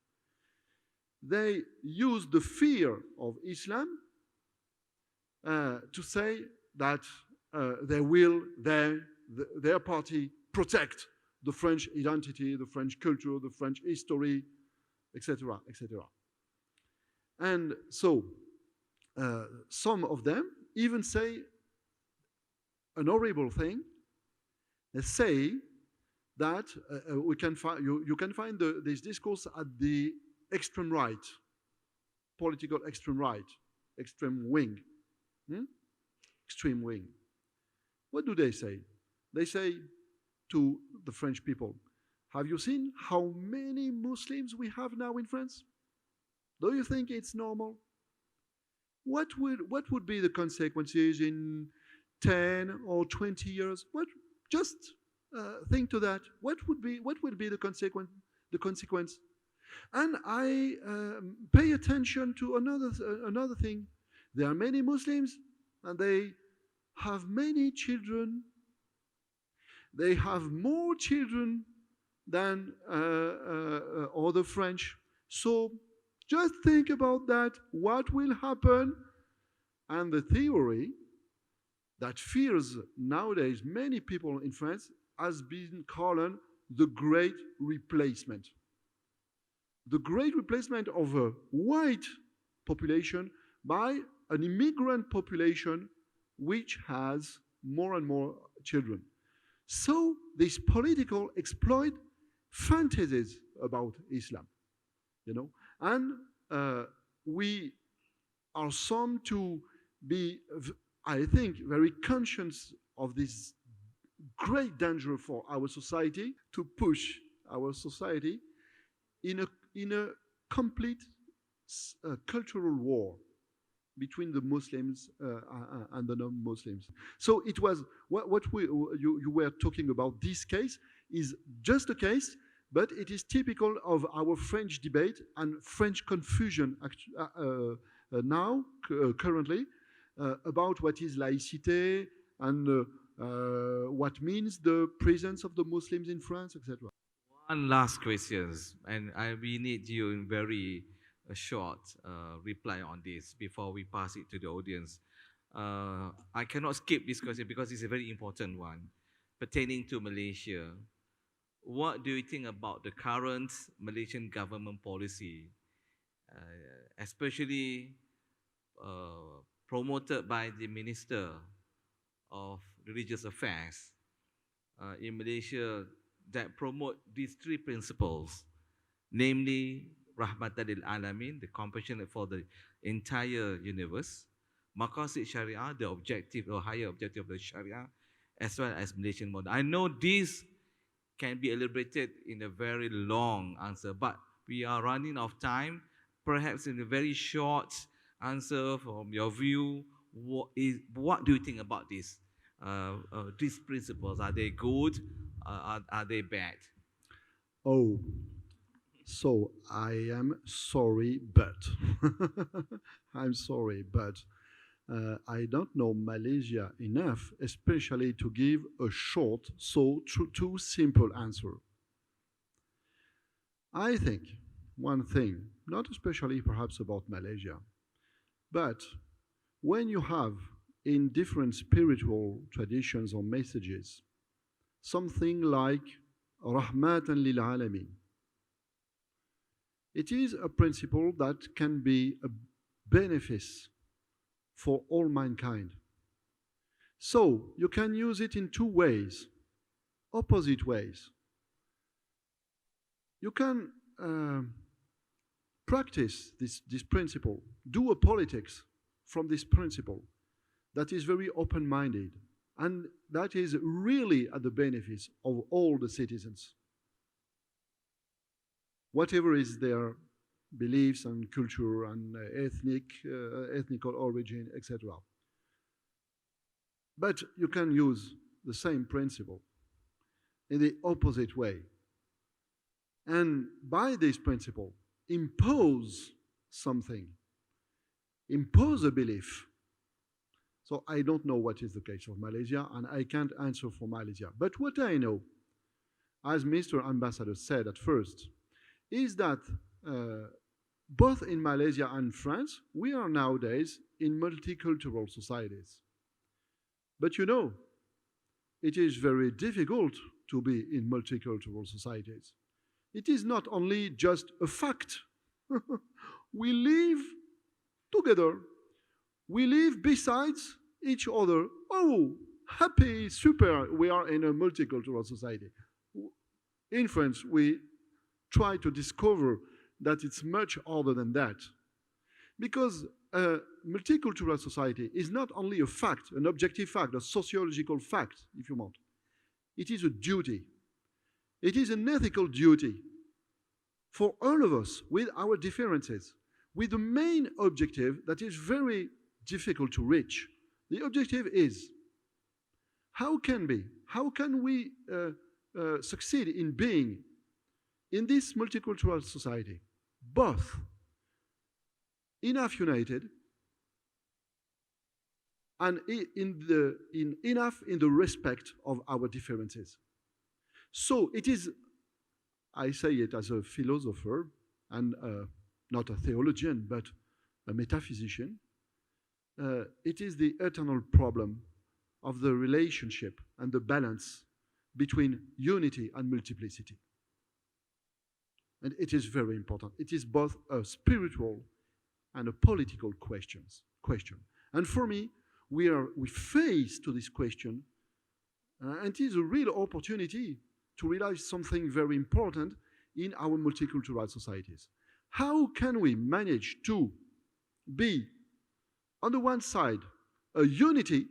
They use the fear of Islam to say that they will, their party, protect the French identity, the French culture, the French history, etc., etc. And so some of them even say an horrible thing. They say that you can find this discourse at the extreme right, political extreme right, extreme wing, extreme wing. What do they say? They say to the French people, have you seen how many Muslims we have now in France? Do you think it's normal? What would be the consequences in 10 or 20 years? Just think to that. What would be the consequence? And I pay attention to another thing. There are many Muslims, and they have many children. They have more children than other French. So just think about that. What will happen? And the theory that fears nowadays many people in France has been called the Great Replacement. The Great Replacement of a white population by an immigrant population which has more and more children. So these political exploit fantasies about Islam, you know, and we are some to be, I think, very conscious of this great danger for our society, to push our society in a complete cultural war between the Muslims and the non-Muslims. So it was what you were talking about. This case is just a case but it is typical of our French debate and French confusion now, currently, about what is laïcité and what means the presence of the Muslims in France, etc. One last question, and we need you in very short reply on this before we pass it to the audience. I cannot skip this question because it's a very important one pertaining to Malaysia. What do you think about the current Malaysian government policy, especially promoted by the Minister of Religious Affairs in Malaysia, that promote these three principles, namely Rahmatan lil Alamin, the compassion for the entire universe, Maqasid Sharia, the objective or higher objective of the Sharia, as well as Malaysian model. I know this can be elaborated in a very long answer, but we are running out of time. Perhaps in a very short answer from your view, what do you think about this? These principles, are they good? Are they bad? Oh, so I am sorry, but I'm sorry, but I don't know Malaysia enough, especially to give a short, so too simple answer. I think one thing, not especially perhaps about Malaysia, but when you have in different spiritual traditions or messages something like Rahmatan lil Alamin, it is a principle that can be a benefice for all mankind. So you can use it in two ways, opposite ways. You can practice this principle, do a politics from this principle that is very open-minded and that is really at the benefit of all the citizens, whatever is their beliefs and culture and ethnical origin, etc. But you can use the same principle in the opposite way. And by this principle, impose something, impose a belief. So I don't know what is the case of Malaysia, and I can't answer for Malaysia. But what I know, as Mr. Ambassador said at first, is that both in Malaysia and France, we are nowadays in multicultural societies. But you know, it is very difficult to be in multicultural societies. It is not only just a fact. We live together. We live besides each other. Oh, happy, super, we are in a multicultural society. In France, we try to discover that it's much harder than that. Because a multicultural society is not only a fact, an objective fact, a sociological fact, if you want. It is a duty. It is an ethical duty for all of us with our differences, with the main objective that is very difficult to reach. The objective is, how can we succeed in being in this multicultural society, both enough united and enough in the respect of our differences. So it is, I say it as a philosopher and not a theologian, but a metaphysician, it is the eternal problem of the relationship and the balance between unity and multiplicity. And it is very important. It is both a spiritual and a political question. And for me, we face to this question, and it is a real opportunity to realize something very important in our multicultural societies. How can we manage to be, on the one side, a unity,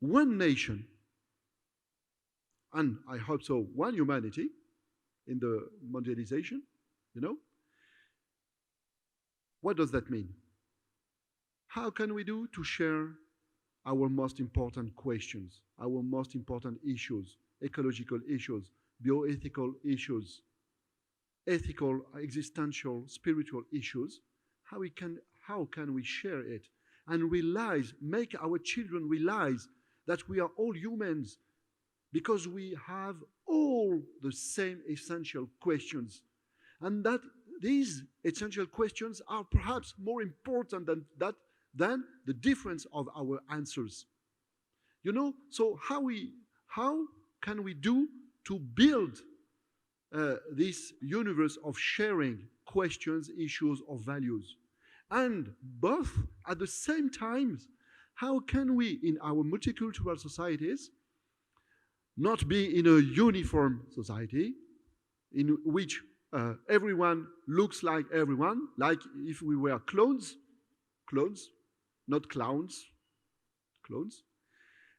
one nation, and I hope so, one humanity in the mondialization, you know? What does that mean? How can we do to share our most important questions, our most important issues, ecological issues, bioethical issues, ethical, existential, spiritual issues, how can we share it and realize, make our children realize that we are all humans because we have all the same essential questions, and that these essential questions are perhaps more important than the difference of our answers. You know, so how can we do to build this universe of sharing questions, issues, or values? And both at the same time, how can we, in our multicultural societies, not be in a uniform society in which everyone looks like everyone, like if we were clones, not clowns, clones,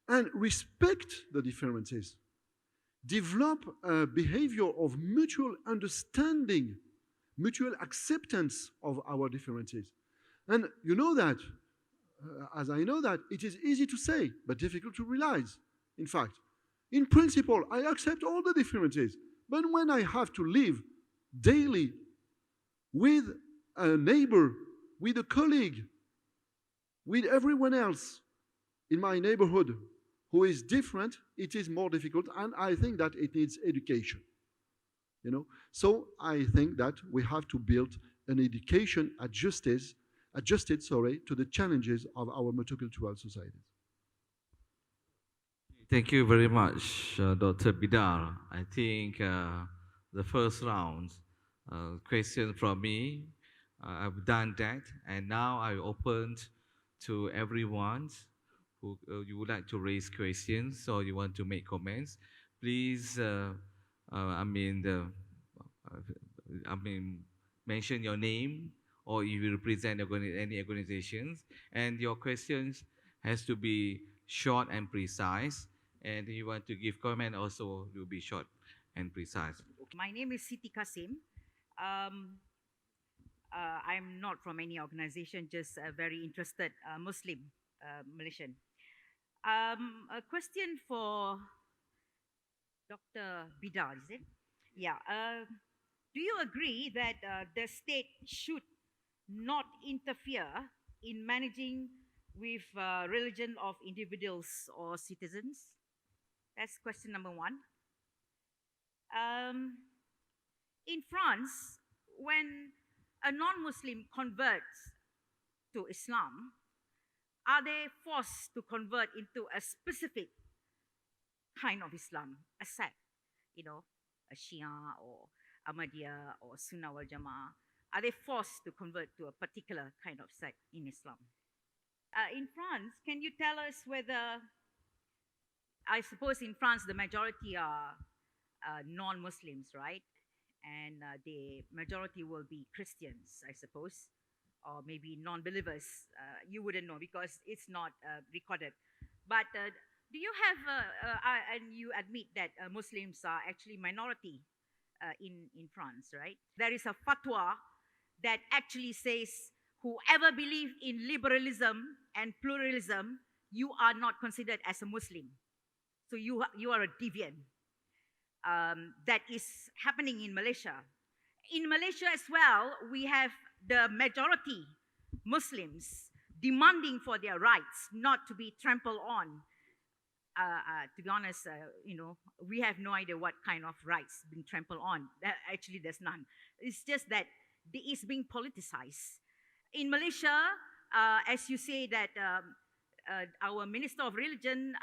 and respect the differences. Develop a behavior of mutual understanding, mutual acceptance of our differences. And you know that, as I know that, it is easy to say, but difficult to realize. In fact, in principle, I accept all the differences. But when I have to live daily with a neighbor, with a colleague, with everyone else in my neighborhood who is different, it is more difficult, and I think that it needs education. You know, so I think that we have to build an education adjusted, to the challenges of our multicultural societies. Thank you very much, Dr. Bidar. I think the first round question from me, I've done that, and now I opened to everyone who you would like to raise questions or you want to make comments. Please, mention your name, or if you represent any organizations, and your questions has to be short and precise. And if you want to give comment, also will be short and precise. My name is Siti Kasim. I'm not from any organization, just a very interested Muslim Malaysian. A question for Dr. Bidar, is it? Yeah. Do you agree that the state should not interfere in managing with religion of individuals or citizens? That's question number one. In France, when a non-Muslim converts to Islam, are they forced to convert into a specific kind of Islam, a sect, you know, a Shia or Ahmadiyya or Sunnah wal Jama'ah? Are they forced to convert to a particular kind of sect in Islam? In France, can you tell us whether, I suppose in France the majority are non-Muslims, right? And the majority will be Christians, I suppose, or maybe non-believers. You wouldn't know because it's not recorded. But do you have, and you admit that Muslims are actually minority in France, right? There is a fatwa that actually says whoever believes in liberalism and pluralism, you are not considered as a Muslim. So you are a deviant. That is happening in Malaysia. In Malaysia as well, we have the majority Muslims demanding for their rights not to be trampled on. To be honest, we have no idea what kind of rights being trampled on. Actually, there's none. It's just that it's being politicized. In Malaysia, as you say that our Minister of Religion,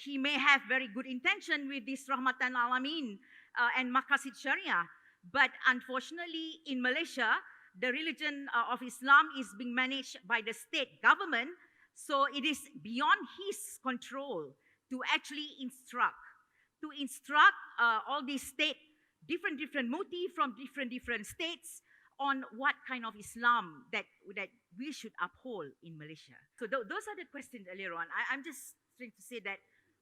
he may have very good intention with this Rahmatan Alamin and Maqasid Sharia, but unfortunately in Malaysia, the religion of Islam is being managed by the state government, so it is beyond his control to actually instruct all these state, different motives from different states on what kind of Islam that we should uphold in Malaysia. So those are the questions earlier on. I'm just trying to say that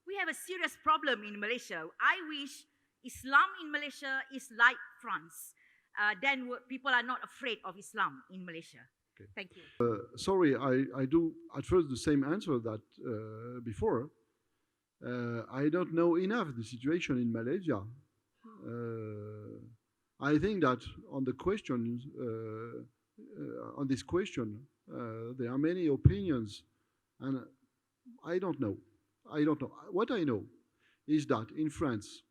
we have a serious problem in Malaysia. I wish Islam in Malaysia is like France. Then people are not afraid of Islam in Malaysia. Okay. Thank you. Sorry, I do at first the same answer that before. I don't know enough the situation in Malaysia I think that on the question, on this question, there are many opinions, and I don't know. I don't know. What I know is that in France,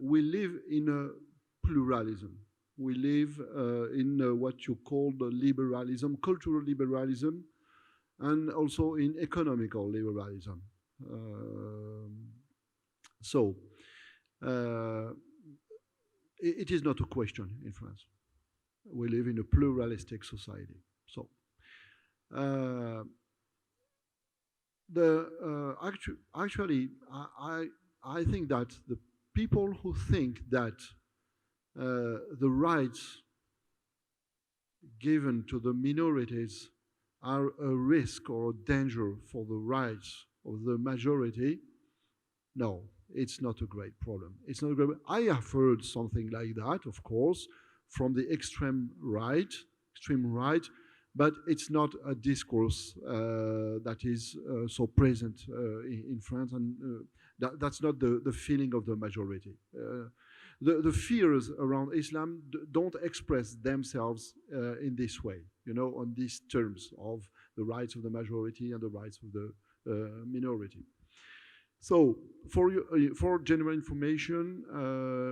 we live in a pluralism. We live in what you call the liberalism, cultural liberalism, and also in economical liberalism. So, it is not a question in France. We live in a pluralistic society. So, actually, I think that the people who think that the rights given to the minorities are a risk or a danger for the rights of the majority, no, it's not a great problem. It's not a great. I have heard something like that, of course, from the extreme right, but it's not a discourse that is so present in France, and that's not the feeling of the majority. The fears around Islam don't express themselves in this way, on these terms of the rights of the majority and the rights of the minority. So, for general information,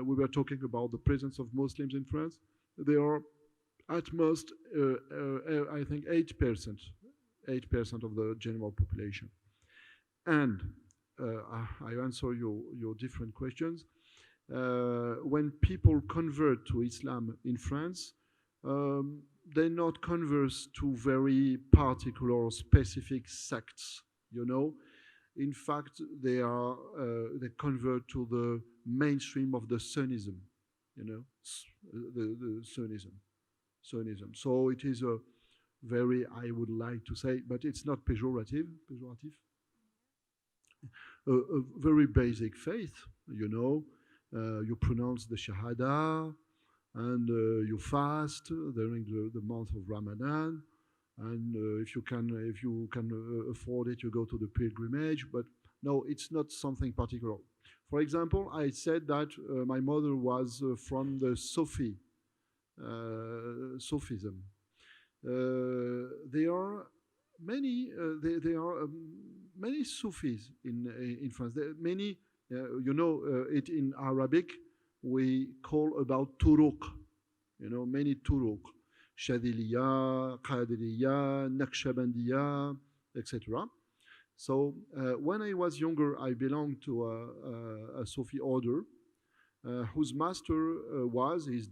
we were talking about the presence of Muslims in France. There are at most, I think, 8% of the general population. And I answer your different questions. When people convert to Islam in France, they not convert to very particular or specific sects, In fact, they convert to the mainstream of the Sunnism, the Sunnism. So it is a very, I would like to say, but it's not pejorative, a very basic faith, you pronounce the Shahada, and you fast during the month of Ramadan, and if you can afford it, you go to the pilgrimage. But no, it's not something particular. For example, I said that my mother was from the Sufism. There are many Sufis in France. There are many. It in Arabic we call about turuq, many turuq, Shadiliya, Qadiriya, Naqshbandiya, etc. So when I was younger, I belonged to a Sufi order whose master he's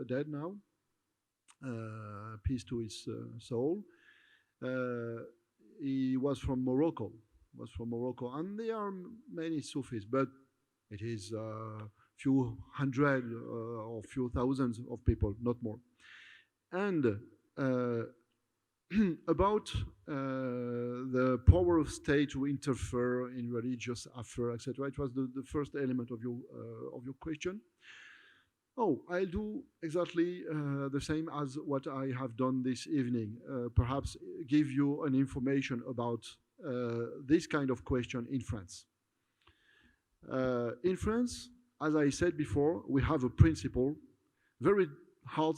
dead now, peace to his soul. He was from Morocco. And there are many Sufis, but it is few hundred or few thousands of people, not more. And about the power of state to interfere in religious affairs, etc. It was the first element of your question. Oh, I'll do exactly the same as what I have done this evening. Perhaps give you an information about this kind of question in France. In France, as I said before, we have a principle, very hard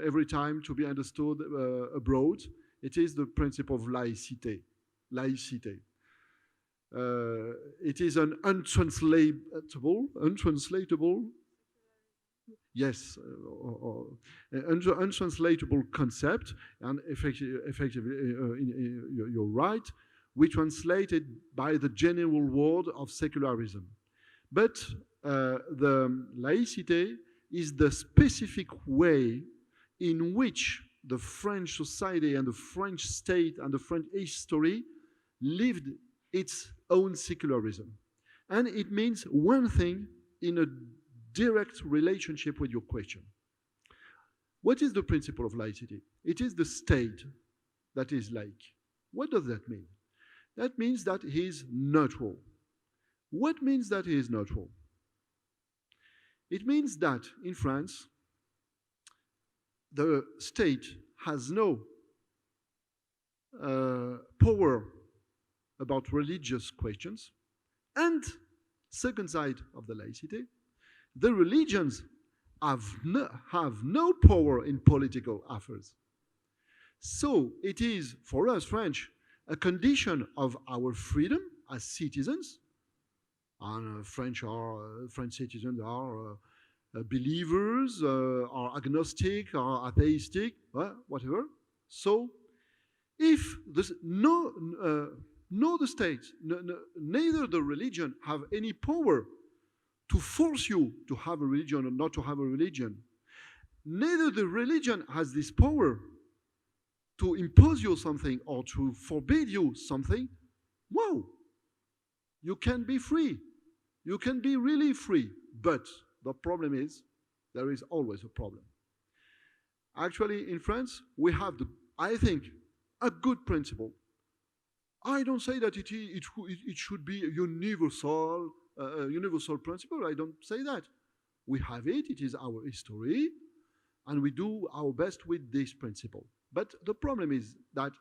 every time to be understood abroad. It is the principle of laïcité. It is an untranslatable, yes, untranslatable concept, and effectively, you're right. We translate it by the general word of secularism. But the laïcité is the specific way in which the French society and the French state and the French history lived its own secularism. And it means one thing in a direct relationship with your question. What is the principle of laicity? It is the state that is laic. What does that mean? That means that he is neutral. What means that he is neutral? It means that in France, the state has no power about religious questions, and second side of the laicity, the religions have no power in political affairs. So it is, for us French, a condition of our freedom as citizens, and French citizens are believers, are agnostic, are atheistic, whatever. So if this, no the state, neither the religion have any power to force you to have a religion or not to have a religion, neither the religion has this power to impose you something or to forbid you something, wow, you can be free. You can be really free. But the problem is, there is always a problem. Actually, in France, we have, I think, a good principle. I don't say that it should be a universal principle. I don't say that. We have it. It is our history. And we do our best with this principle. But the problem is that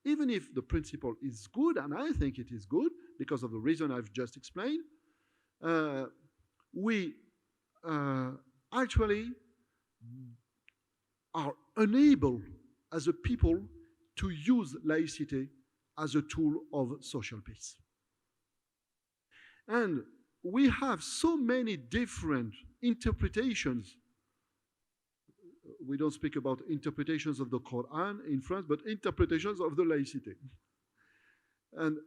even if the principle is good, and I think it is good, because of the reason I've just explained, we actually are unable as a people to use laicity as a tool of social peace. And we have so many different interpretations. We don't speak about interpretations of the Quran in France, but interpretations of the laicity. And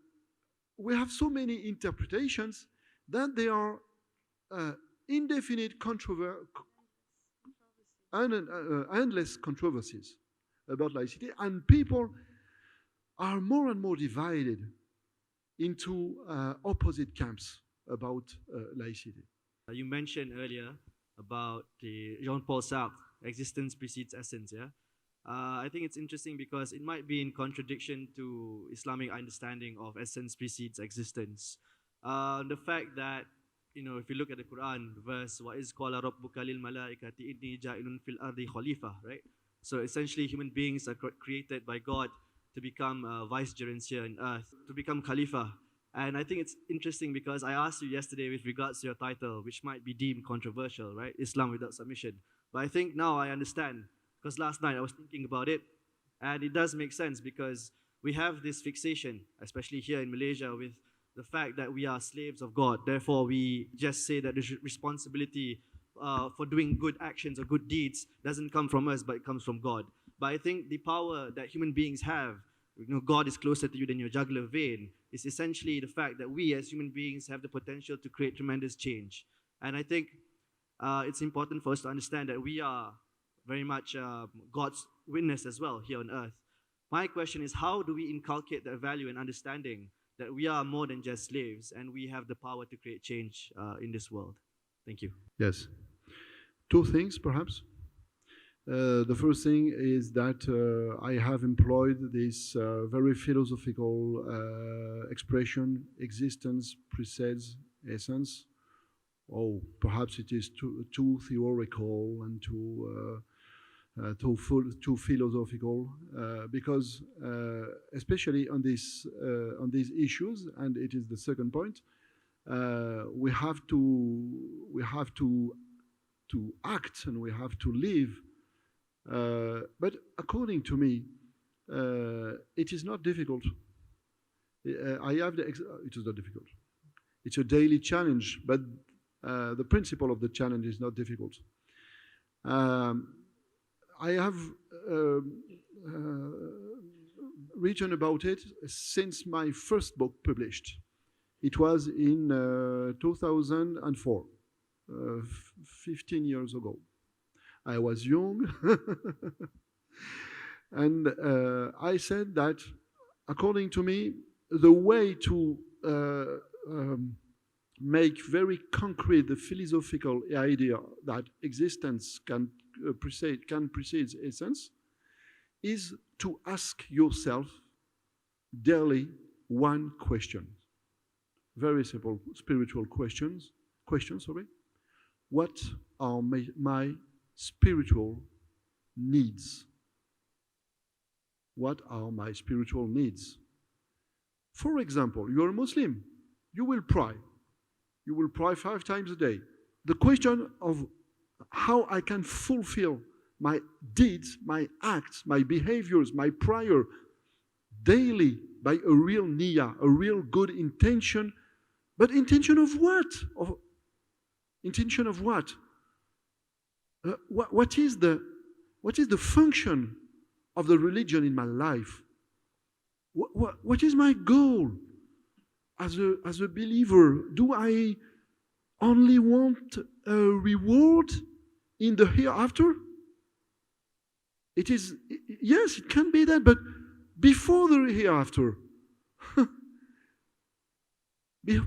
we have so many interpretations that they are indefinite endless controversies about laicity, and people are more and more divided into opposite camps about laicity. You mentioned earlier about the Jean-Paul Sartre, existence precedes essence, yeah? I think it's interesting because it might be in contradiction to Islamic understanding of essence precedes existence. The fact that, if you look at the Quran, verse, وَإِذْ قَالَ رَبُّكَ لِلْمَلَائِكَةِ إِنِّي جَائِلٌ فِي الْأَرْضِ خَلِيفَةً, right? So essentially, human beings are created by God to become vicegerents here on earth, to become Khalifa. And I think it's interesting because I asked you yesterday with regards to your title, which might be deemed controversial, right? Islam without submission. But I think now I understand, because last night I was thinking about it, and it does make sense because we have this fixation, especially here in Malaysia, with the fact that we are slaves of God. Therefore, we just say that the responsibility for doing good actions or good deeds doesn't come from us, but it comes from God. But I think the power that human beings have, God is closer to you than your jugular vein, is essentially the fact that we as human beings have the potential to create tremendous change. And I think it's important for us to understand that we are very much God's witness as well here on earth. My question is, how do we inculcate that value and understanding that we are more than just slaves and we have the power to create change in this world? Thank you. Yes. Two things, perhaps. The first thing is that I have employed this very philosophical expression, existence precedes essence. Oh, perhaps it is too theoretical and too philosophical, because especially on these issues, and it is the second point, we have to act and we have to live. But according to me, it is not difficult. It is not difficult. It's a daily challenge, but the principle of the challenge is not difficult. I have written about it since my first book published. It was in 2004, 15 years ago. I was young, and I said that, according to me, the way to make very concrete the philosophical idea that existence can precede essence is to ask yourself daily one question. Very simple spiritual question, sorry. What are my spiritual needs? What are my spiritual needs? For example, you're a Muslim, you will pray. you will pray 5 times a day. The question of how I can fulfill my deeds, my acts, my behaviors, my prayer daily by a real niyyah, a real good intention. But intention of what? Intention of what? What is the function of the religion in my life? What is my goal as a believer? Do I only want a reward in the hereafter? Yes, it can be that, but before the hereafter,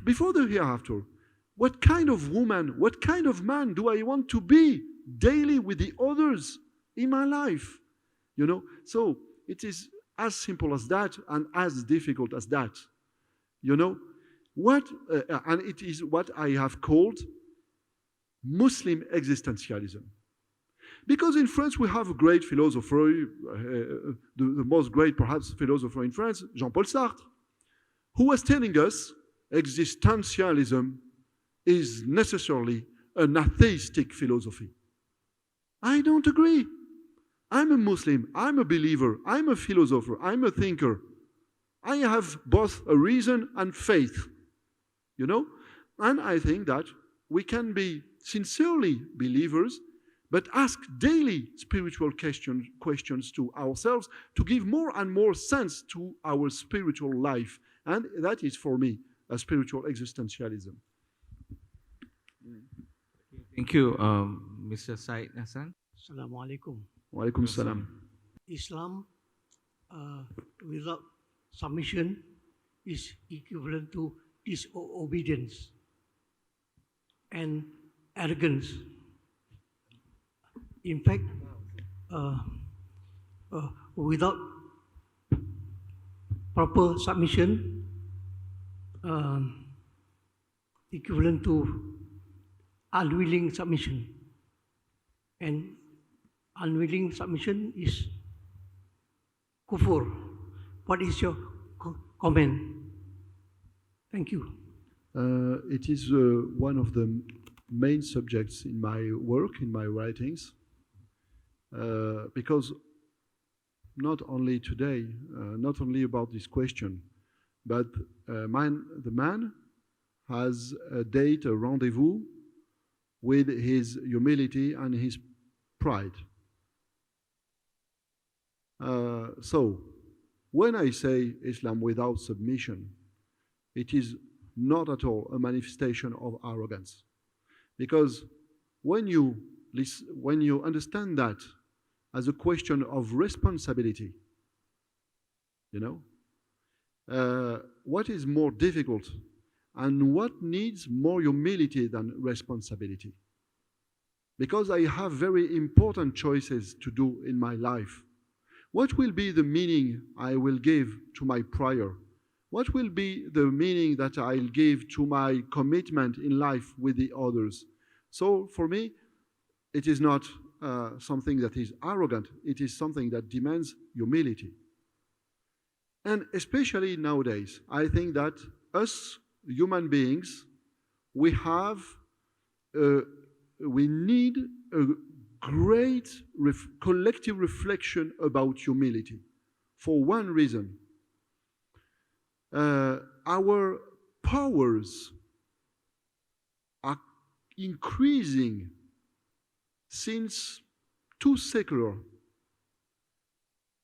before the hereafter, what kind of woman, what kind of man do I want to be daily with the others in my life? So it is as simple as that and as difficult as that. And it is what I have called Muslim existentialism. Because in France we have a great philosopher, the most great perhaps philosopher in France, Jean-Paul Sartre, who was telling us existentialism is necessarily an atheistic philosophy. I don't agree. I'm a Muslim, I'm a believer, I'm a philosopher, I'm a thinker. I have both a reason and faith, And I think that we can be sincerely believers, but ask daily spiritual questions to ourselves to give more and more sense to our spiritual life. And that is, for me, a spiritual existentialism. Thank you, Mr. Said Hassan. Assalamu alaikum. Wa alaikum salam. Islam without submission is equivalent to disobedience and arrogance. In fact, without proper submission, equivalent to unwilling submission. And unwilling submission is kufur. What is your comment? Thank you. It is one of the main subjects in my work, in my writings, because not only today, not only about this question, but the man has a date, a rendezvous with his humility and his pride. So, when I say Islam without submission, it is not at all a manifestation of arrogance. Because when you understand that as a question of responsibility, what is more difficult and what needs more humility than responsibility? Because I have very important choices to do in my life. What will be the meaning I will give to my prayer? What will be the meaning that I'll give to my commitment in life with the others? So for me, it is not something that is arrogant. It is something that demands humility. And especially nowadays, I think that us human beings, we need a great collective reflection about humility for one reason. Our powers are increasing since too secular.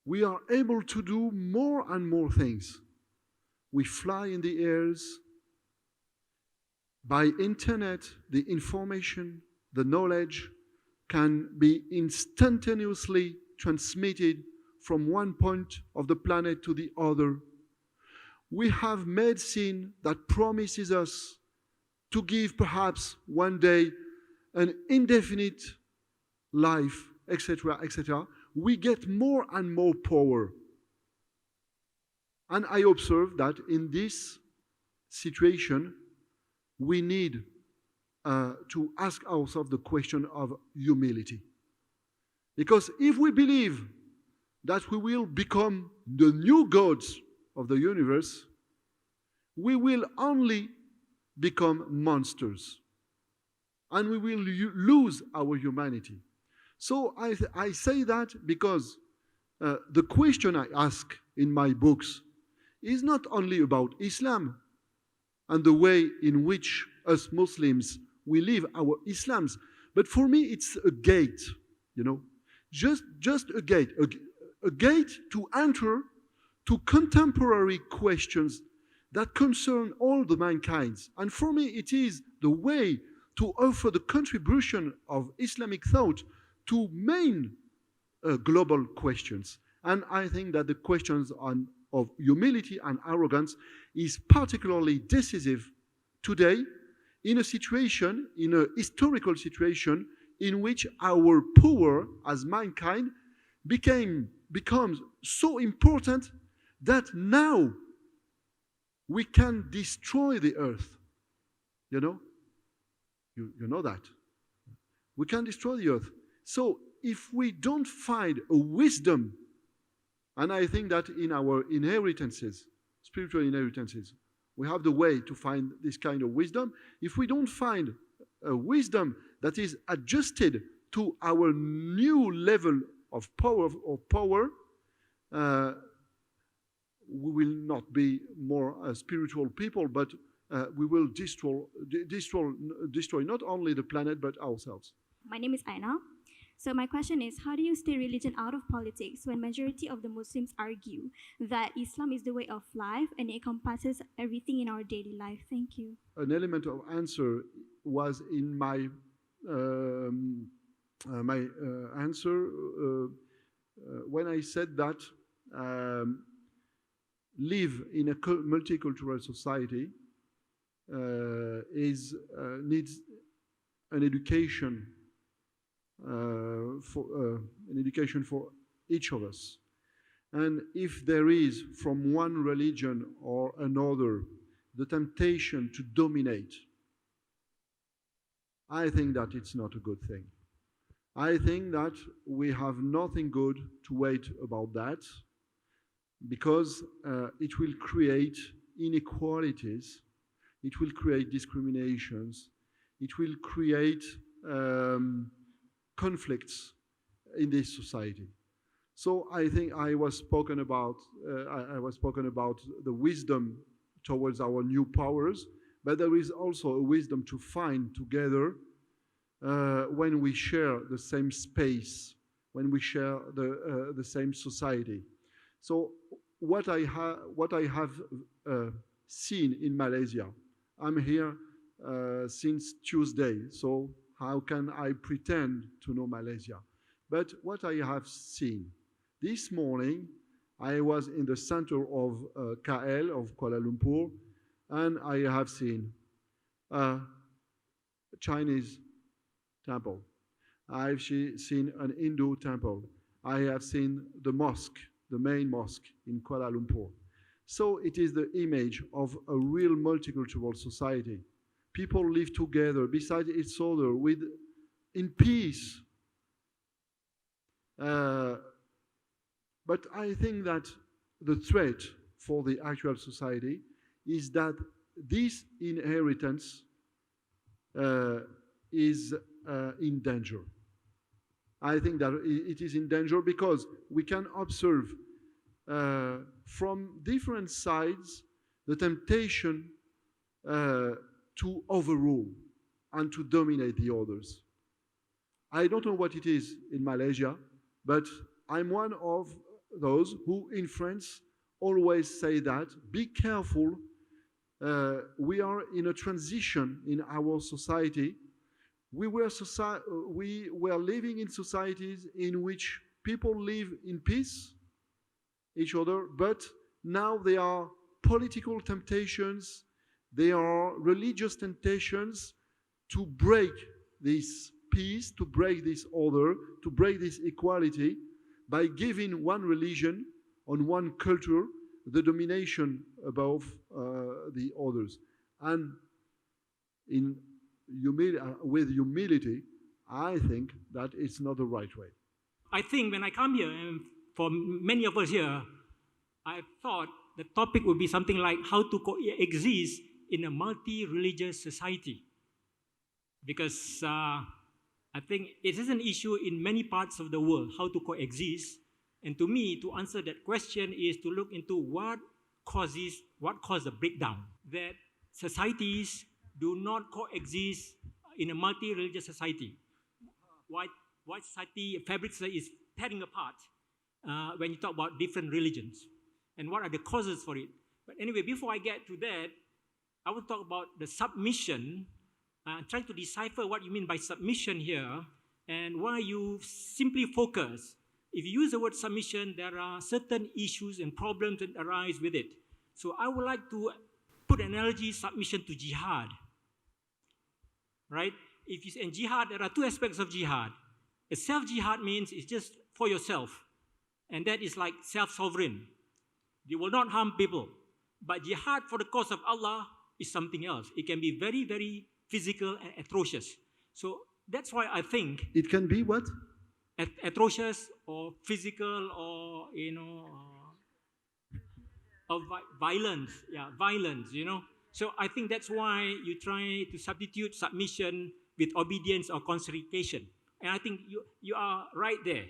We are able to do more and more things. We fly in the airs. By internet, the information, the knowledge can be instantaneously transmitted from one point of the planet to the other. We have medicine that promises us to give perhaps one day an indefinite life, etc., etc. We get more and more power. And I observe that in this situation, we need to ask ourselves the question of humility. Because if we believe that we will become the new gods of the universe, we will only become monsters. And we will lose our humanity. So I say that because the question I ask in my books is not only about Islam and the way in which us Muslims we live our Islams, but for me it's a gate, you know, just a gate, a gate to enter to contemporary questions that concern all the mankind. And for me it is the way to offer the contribution of Islamic thought to main global questions. And I think that the questions of humility and arrogance is particularly decisive today in a situation, in a historical situation, in which our power as mankind becomes so important that now we can destroy the earth. You know? You know that. We can destroy the earth. So if we don't find a wisdom, and I think that in our inheritances, spiritual inheritances, we have the way to find this kind of wisdom. If we don't find a wisdom that is adjusted to our new level of power, we will not be more spiritual people, but we will destroy not only the planet but ourselves. My name is Aina. So my question is, how do you stay religion out of politics when majority of the Muslims argue that Islam is the way of life and it encompasses everything in our daily life? Thank you. An element of answer was in my answer when I said that live in a multicultural society needs an education for each of us. And if there is from one religion or another the temptation to dominate, I think that it's not a good thing. I think that we have nothing good to wait about that, because it will create inequalities, it will create discriminations, it will create conflicts in this society. So I think I was spoken about the wisdom towards our new powers, but there is also a wisdom to find together when we share the same space, when we share the same society. So what I have seen in Malaysia, I'm here since Tuesday, so how can I pretend to know Malaysia? But what I have seen, this morning I was in the center of KL, of Kuala Lumpur, and I have seen a Chinese temple. I've seen an Hindu temple. I have seen the mosque, the main mosque in Kuala Lumpur. So it is the image of a real multicultural society. People live together beside each other in peace. But I think that the threat for the actual society is that this inheritance is in danger. I think that it is in danger because we can observe from different sides the temptation to overrule and to dominate the others. I don't know what it is in Malaysia, but I'm one of those who in France always say that, be careful, we are in a transition in our society. We were living in societies in which people live in peace, each other, but now there are political temptations, there are religious temptations to break this peace, to break this order, to break this equality by giving one religion on one culture the domination above the others. And with humility, I think that it's not the right way. I think when I come here, and for many of us here, I thought the topic would be something like how to coexist in a multi-religious society? Because I think it is an issue in many parts of the world, how to coexist. And to me, to answer that question is to look into what caused the breakdown, that societies do not coexist in a multi-religious society. Why society, fabric is tearing apart when you talk about different religions, and what are the causes for it. But anyway, before I get to that, I will talk about the submission, trying to decipher what you mean by submission here, and why you simply focus. If you use the word submission, there are certain issues and problems that arise with it. So I would like to put an analogy, submission to jihad, right? If you say in jihad, there are two aspects of jihad. A self-jihad means it's just for yourself, and that is like self-sovereign. You will not harm people. But jihad for the cause of Allah is something else. It can be very, very physical and atrocious. So that's why I think It can be what? Atrocious or physical or, of violence. Yeah, violence, So I think that's why you try to substitute submission with obedience or conciliation. And I think you are right there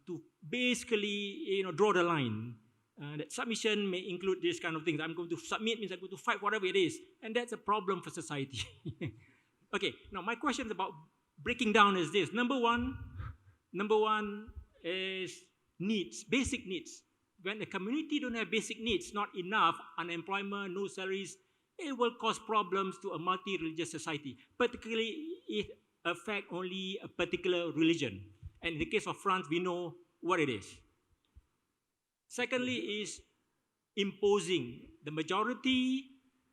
to basically, draw the line. That submission may include this kind of things. I'm going to submit means I'm going to fight whatever it is. And that's a problem for society. Okay, now my question is about breaking down is this. Number one is needs, basic needs. When a community don't have basic needs, not enough, unemployment, no salaries, it will cause problems to a multi-religious society. Particularly, it affects only a particular religion. And in the case of France, we know what it is. Secondly is imposing. The majority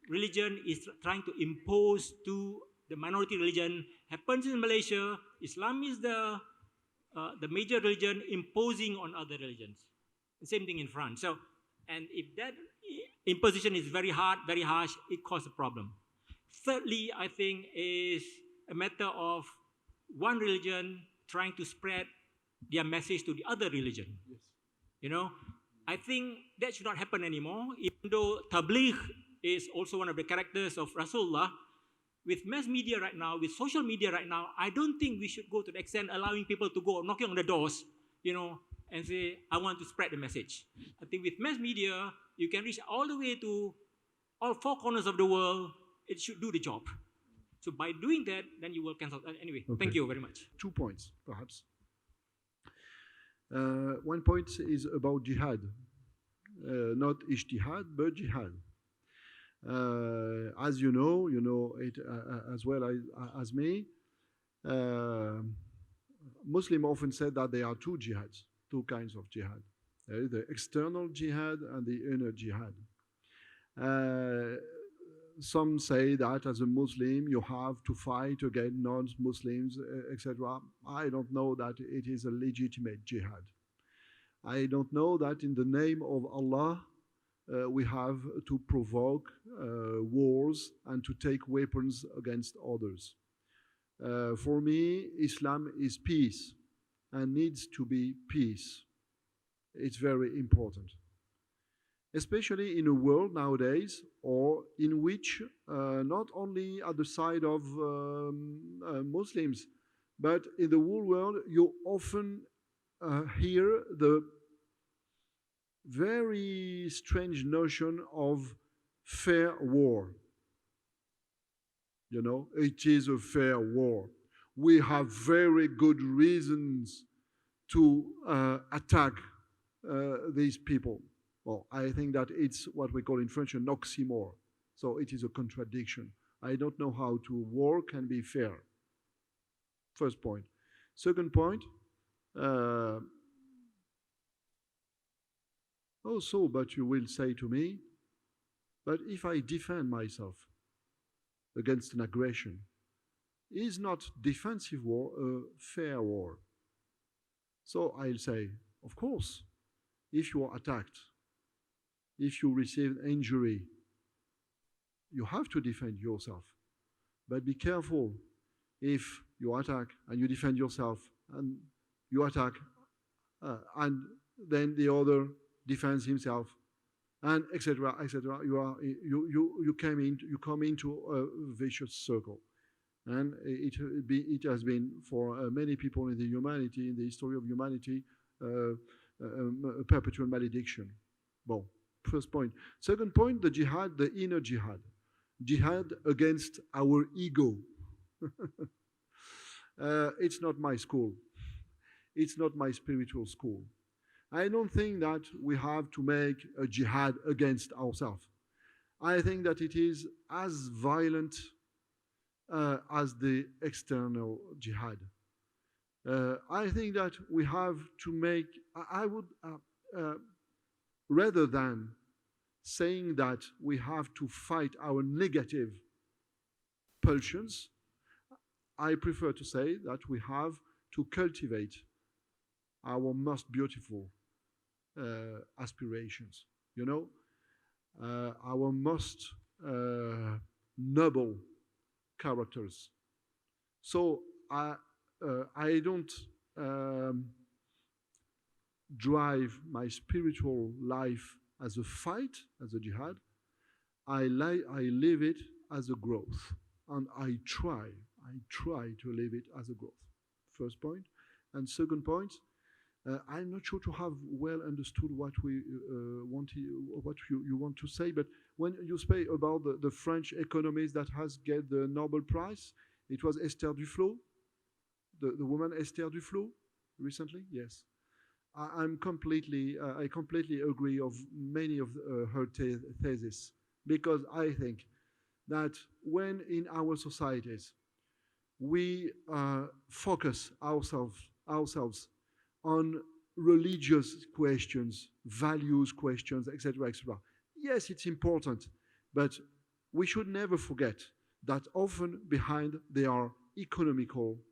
religion is trying to impose to the minority religion. Happens in Malaysia. Islam is the major religion imposing on other religions. The same thing in France. So, and if that imposition is very hard, very harsh, it causes a problem. Thirdly, I think is a matter of one religion trying to spread their message to the other religion. Yes. I think that should not happen anymore, even though tabligh is also one of the characters of Rasulullah. With mass media right now, with social media right now, I don't think we should go to the extent allowing people to go knocking on the doors, and say, I want to spread the message. I think with mass media, you can reach all the way to all four corners of the world. It should do the job. So by doing that, then you will cancel. Anyway, okay. Thank you very much. 2 points, perhaps. One point is about jihad. Not ijtihad, but jihad. As you know it as well as me. Muslims often said that there are two jihads, two kinds of jihad. There is the external jihad and the inner jihad. Some say that as a Muslim you have to fight against non-Muslims, etc. I don't know that it is a legitimate jihad. I don't know that in the name of Allah we have to provoke wars and to take weapons against others. For me, Islam is peace and needs to be peace. It's very important. Especially in a world nowadays, or in which not only at the side of Muslims, but in the whole world, you often hear the very strange notion of fair war. It is a fair war. We have very good reasons to attack these people. Well, I think that it's what we call in French an oxymoron. So it is a contradiction. I don't know how to war can be fair. First point. Second point, also, but you will say to me, but if I defend myself against an aggression, is not defensive war a fair war? So I'll say, of course, if you are attacked, if you receive injury, you have to defend yourself. But be careful if you attack and you defend yourself and you attack and then the other defends himself. and etc., etc. You come into a vicious circle, and it has been for many people in the history of humanity, a perpetual malediction. Well, first point. Second point, the jihad, the inner jihad against our ego. It's not my school. It's not my spiritual school. I don't think that we have to make a jihad against ourselves. I think that it is as violent as the external jihad. I think that we have to make, I would, rather than saying that we have to fight our negative pulsions, I prefer to say that we have to cultivate our most beautiful aspirations, you know, our most noble characters. So I don't drive my spiritual life as a fight, as a jihad. I live it as a growth, and I try to live it as a growth. First point. And second point, I'm not sure to have well understood what we what you want to say, but when you speak about the French economist that has get the Nobel Prize, it was Esther Duflo, the woman Esther Duflo, recently. Yes, I completely agree of many of her theses, because I think that when in our societies we focus ourselves on religious questions, values questions, etc., etc. Yes, it's important, but we should never forget that often behind there are economical,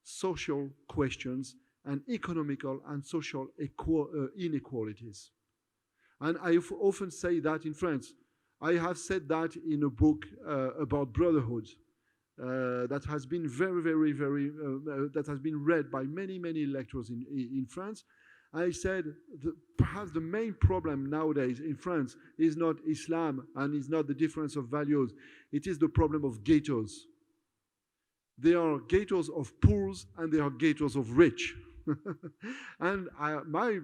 social questions and economical and social inequalities. And I often say that in France. I have said that in a book about brotherhood. That has been that has been read by many lecturers in France. I said perhaps the main problem nowadays in France is not Islam and is not the difference of values. It is the problem of ghettos. There are ghettos of poor and there are ghettos of rich. And my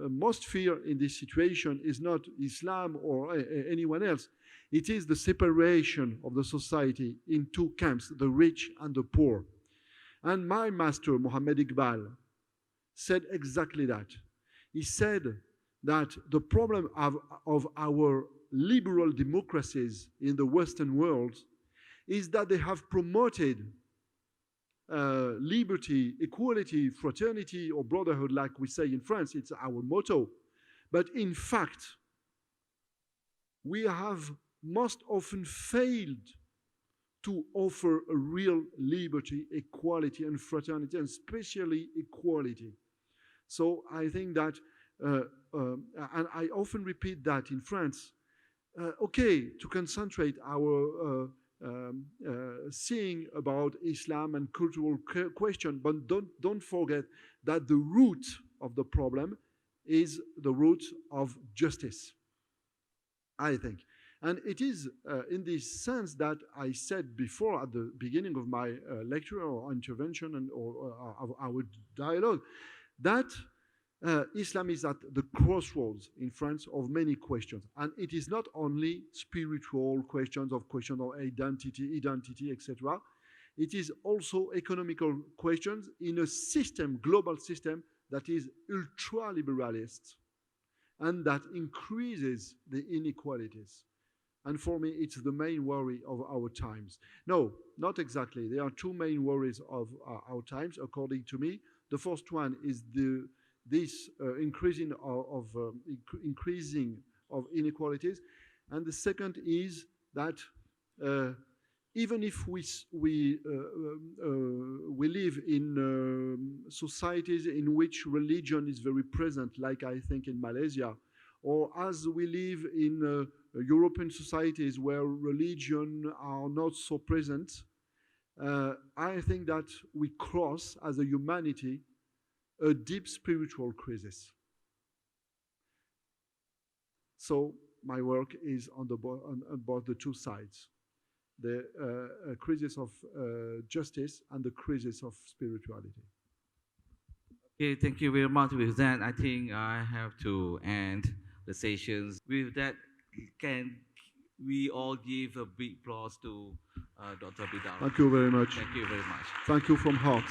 most fear in this situation is not Islam or anyone else. It is the separation of the society in two camps, the rich and the poor. And my master, Mohamed Iqbal, said exactly that. He said that the problem of our liberal democracies in the Western world is that they have promoted liberty, equality, fraternity, or brotherhood, like we say in France. It's our motto. But in fact, we have most often failed to offer a real liberty, equality, and fraternity, and especially equality. So I think that, and I often repeat that in France, okay, to concentrate our seeing about Islam and cultural question, but don't forget that the root of the problem is the root of justice, I think. And it is in this sense that I said before at the beginning of my lecture or intervention or our dialogue, that Islam is at the crossroads in France of many questions. And it is not only spiritual questions of identity, etc. It is also economical questions in a system, global system, that is ultra-liberalist and that increases the inequalities. And for me, it's the main worry of our times. No, not exactly. There are two main worries of our times, according to me. The first one is this increasing of inequalities, and the second is that even if we live in societies in which religion is very present, like I think in Malaysia, or as we live in European societies where religion are not so present, I think that we cross, as a humanity, a deep spiritual crisis. So my work is on about the two sides, the crisis of justice and the crisis of spirituality. Okay, thank you very much. With that, I think I have to end the sessions. With that, can we all give a big applause to Dr. Bidar? Thank you very much. Thank you very much. Thank you from heart.